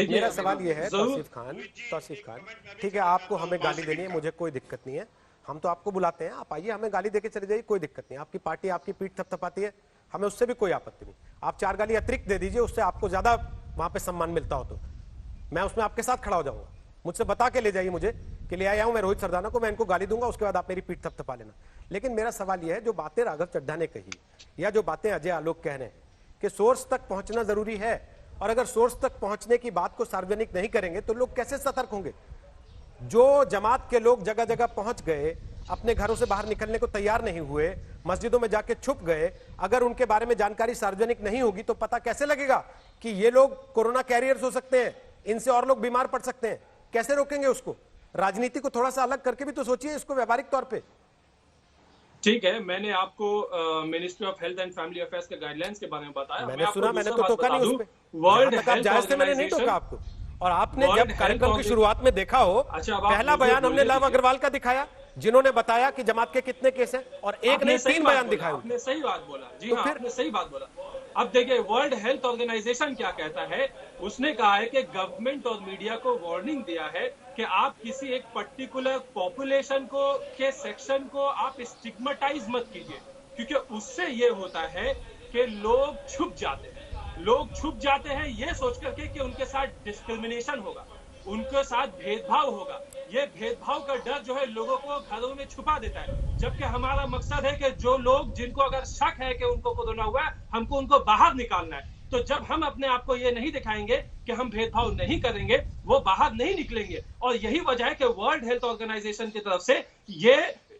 मेरा सवाल ये है तौसीफ खान, ठीक है, आपको हमें गाली देनी है, मुझे कोई दिक्कत नहीं है, हम तो आपको बुलाते हैं, आप आइए, हमें गाली देके चले जाइए, कोई दिक्कत नहीं। आपकी पार्टी आपकी पीठ थपथपाती है, हमें उससे भी कोई आपत्ति नहीं। आप 4 गाली अतिरिक्त दे दीजिए, उससे आपको ज्यादा वहां पे सम्मान मिलता हो तो मैं उसमें आपके साथ खड़ा हो जाऊंगा। मुझसे बता के ले जाइए मुझे कि ले आया हूं मैं रोहित सरदाना को, मैं इनको गाली दूंगा, उसके बाद आप मेरी पीठ थपथपा लेना। लेकिन मेरा सवाल यह है, जो बातें राघव चड्ढा ने कही या जो बातें अजय आलोक कह रहे हैं कि सोर्स तक पहुंचना जरूरी है, और अगर सोर्स तक पहुंचने की बात को सार्वजनिक नहीं करेंगे तो लोग कैसे सतर्क होंगे? जो जमात के लोग जगह जगह पहुंच गए, अपने घरों से बाहर निकलने को तैयार नहीं हुए, मस्जिदों में जाके छुप गए, अगर उनके बारे में जानकारी सार्वजनिक नहीं होगी तो पता कैसे लगेगा कि ये लोग कोरोना कैरियर्स हो सकते हैं, इनसे और लोग बीमार पड़ सकते हैं? कैसे रोकेंगे उसको? राजनीति को थोड़ा सा अलग करके भी तो सोचिए इसको व्यावहारिक तौर पे। ठीक है, मैंने आपको ministry of health and family affairs के गाइडलाइंस के बारे में बताया। मैंने सुना, मैंने तो टोका नहीं उसपे। वर्ल्ड हेल्थ ऑर्गेनाइजेशन मैंने नहीं टोका आपको, और आपने जब कार्यक्रम की शुरुआत में देखा हो, पहला बयान हमने लव अग्रवाल का दिखाया, जिन्होंने बताया कि जमात के कितने केस हैं, और एक नहीं 3 बयान दिखाए। आपने सही बात बोला जी, हाँ, आपने सही बात बोला। अब देखिए वर्ल्ड हेल्थ ऑर्गेनाइजेशन क्या कहता है, उसने कहा है कि गवर्नमेंट और मीडिया को वार्निंग दिया है कि आप किसी एक पर्टिकुलर पॉपुलेशन को के सेक्शन को आप स्टिग्मेटाइज मत कीजिए, क्योंकि उससे ये होता है कि लोग छुप जाते हैं ये सोच करके कि उनके साथ डिस्क्रिमिनेशन होगा, उनके साथ भेदभाव होगा। ये भेदभाव का डर जो है लोगों को घरों में छुपा देता है, जबकि हमारा मकसद है कि जो लोग जिनको अगर शक है कि उनको कोरोना हुआ है, हमको उनको बाहर निकालना है। तो जब हम अपने आप को ये नहीं दिखाएंगे कि हम भेदभाव नहीं करेंगे, वो बाहर नहीं निकलेंगे। और यही वजह है कि वर्ल्ड हेल्थ ऑर्गेनाइजेशन की तरफ से ये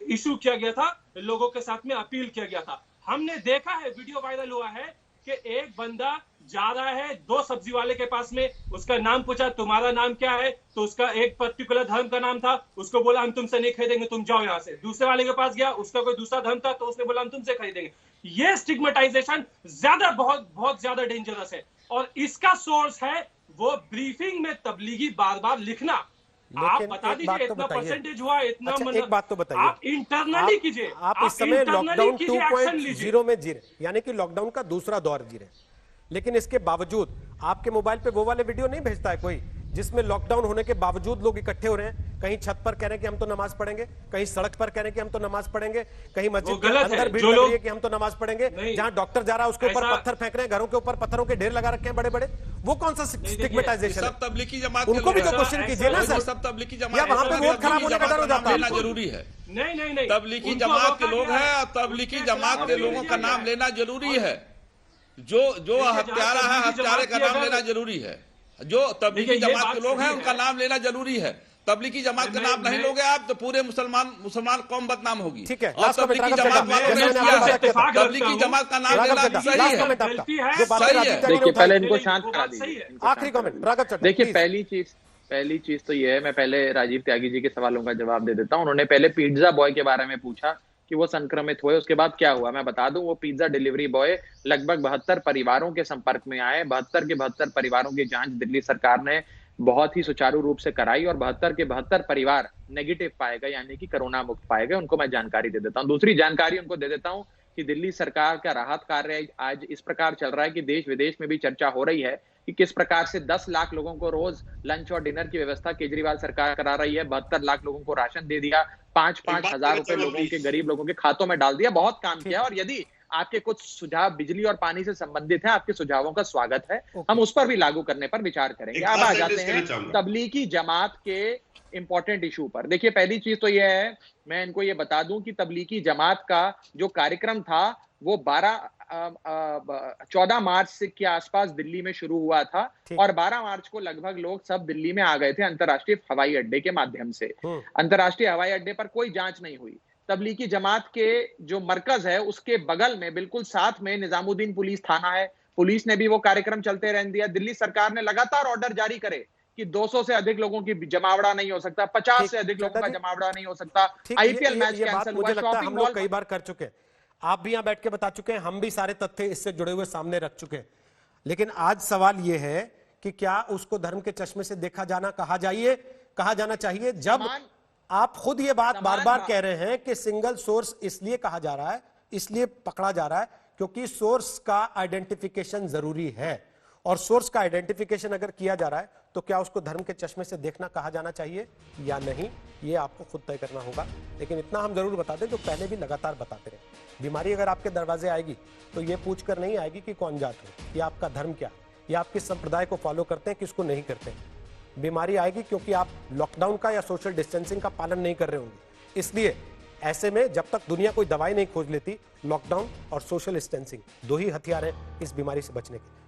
इशू किया गया था, लोगों के साथ में अपील किया गया था। हमने देखा है, वीडियो वायरल हुआ है कि एक बंदा जा रहा है 2 सब्जी वाले के पास में, उसका नाम पूछा तुम्हारा नाम क्या है, तो उसका एक पर्टिकुलर धर्म का नाम था, उसको बोला हम तुमसे नहीं खरीदेंगे, तुम जाओ यहाँ से। दूसरे वाले के पास गया, उसका कोई दूसरा धर्म था, तो उसने बोला हम तुमसे खरीदेंगे। ये स्टिग्मेटाइजेशन बहुत ज्यादा डेंजरस है, और इसका सोर्स है वो ब्रीफिंग में तबलीगी बार बार लिखना। आप बता दीजिए इतना परसेंटेज हुआ, इतना अच्छा, एक बात तो बताइए, आप इंटरनली कीजिए, आप इस समय लॉकडाउन 2.0 में जी रहे, यानी कि लॉकडाउन का दूसरा दौर जी रहे, लेकिन इसके बावजूद आपके मोबाइल पे वो वाले वीडियो नहीं भेजता है कोई जिसमें लॉकडाउन होने के बावजूद लोग इकट्ठे हो रहे हैं, कहीं छत पर कह रहे हैं कि हम तो नमाज पढ़ेंगे, कहीं सड़क पर कह रहे हैं कि हम तो नमाज पढ़ेंगे, कहीं मस्जिद के अंदर भीड़ लग रही है कि हम तो नमाज पढ़ेंगे, जहां डॉक्टर जा रहा है उसके ऊपर पत्थर फेंक रहे हैं, घरों के ऊपर पत्थरों के ढेर लगा रखे हैं बड़े बड़े। वो कौन सा स्टिग्मेटाइजेशन है? सब तबलीगी जमात, उनको भी तो क्वेश्चन कीजिए ना सर, सब तबलीगी जमात, या वहां पे वोट खराब होने का डर हो जाता है? जरूरी है, नहीं, तबलीगी जमात के लोग हैं, और तबलीगी जमात के लोगों का नाम लेना जरूरी है। जो हत्यारा है, हत्यारे का नाम लेना जरूरी है। जो तबलीगी जमात के लोग हैं उनका नाम लेना जरूरी है। तबलीगी जमात का नाम नहीं लोगे आप तो पूरे मुसलमान कौम बदनाम होगी। ठीक है, और तबलीगी जमात वालों ने किया है, तबलीगी जमात का नाम लेना सही है। देखिए पहले इनको शांत करा दीजिए। आखिरी कमेंट राघव चड्ढा। देखिए पहली चीज तो ये है, मैं पहले राजीव त्यागी जी के सवालों का जवाब दे देता हूँ। उन्होंने पहले पिज्जा बॉय के बारे में पूछा कि वो संक्रमित हुए, उसके बाद क्या हुआ। मैं बता दूं, वो पिज्जा डिलीवरी बॉय लगभग 72 परिवारों के संपर्क में आए। 72 के 72 परिवारों की जांच दिल्ली सरकार ने बहुत ही सुचारू रूप से कराई, और 72 के 72 परिवार नेगेटिव पाए गए, यानी कि कोरोना मुक्त पाए गए। उनको मैं जानकारी दे देता हूँ। दूसरी जानकारी उनको दे देता हूँ कि दिल्ली सरकार का राहत कार्य आज इस प्रकार चल रहा है कि देश विदेश में भी चर्चा हो रही है कि किस प्रकार से 10 लाख लोगों को रोज लंच और डिनर की व्यवस्था केजरीवाल सरकार करा रही है। 72 लाख लोगों को राशन दे दिया, 5-5 हजार रुपए लोगों के, गरीब लोगों के खातों में डाल दिया। बहुत काम किया, और यदि आपके कुछ सुझाव बिजली और पानी से संबंधित है, आपके सुझावों का स्वागत है, हम उस पर भी लागू करने पर विचार करेंगे। अब आ जाते हैं तबलीगी जमात के इंपॉर्टेंट इशू पर। देखिए पहली चीज तो यह है, मैं इनको ये बता दूं कि तबलीगी जमात का जो कार्यक्रम था वो 14 मार्च के आसपास दिल्ली में शुरू हुआ था, और 12 मार्च को लगभग लोग सब दिल्ली में आ गए थे अंतर्राष्ट्रीय हवाई अड्डे के माध्यम से। अंतर्राष्ट्रीय हवाई अड्डे पर कोई जांच नहीं हुई। तबलीगी जमात के जो मरकज है उसके बगल में बिल्कुल साथ में निजामुद्दीन पुलिस थाना है। पुलिस ने भी वो कार्यक्रम चलते रहने दिया। दिल्ली सरकार ने लगातार ऑर्डर जारी करे कि 200 से अधिक लोगों की जमावड़ा नहीं हो सकता, 50 से अधिक लोगों का जमावड़ा नहीं हो सकता, आईपीएल मैच कैंसिल हुआ, मुझे लगता है शॉपिंग हम लोग मॉल कई बार कर चुके हैं, आप भी यहां बैठ के बता चुके हैं, हम भी सारे तथ्य इससे जुड़े हुए सामने रख चुके हैं। लेकिन आज सवाल यह है कि क्या उसको धर्म के चश्मे से देखा जाना चाहिए जब आप खुद ये बात बार बार कह रहे हैं कि सिंगल सोर्स इसलिए कहा जा रहा है, इसलिए पकड़ा जा रहा है क्योंकि सोर्स का आइडेंटिफिकेशन जरूरी है, और सोर्स का आइडेंटिफिकेशन अगर किया जा रहा है तो क्या उसको धर्म के चश्मे से देखना कहा जाना चाहिए या नहीं, ये आपको खुद तय करना होगा। लेकिन इतना हम जरूर बता दें, जो पहले भी लगातार बताते रहे, बीमारी अगर आपके दरवाजे आएगी तो ये पूछकर नहीं आएगी कि कौन जात हो या आपका धर्म क्या, या आप किस संप्रदाय को फॉलो करते हैं, किसको नहीं करते हैं। बीमारी आएगी क्योंकि आप लॉकडाउन का या सोशल डिस्टेंसिंग का पालन नहीं कर रहे होंगे। इसलिए ऐसे में जब तक दुनिया कोई दवाई नहीं खोज लेती, लॉकडाउन और सोशल डिस्टेंसिंग 2 ही हथियार हैं इस बीमारी से बचने के।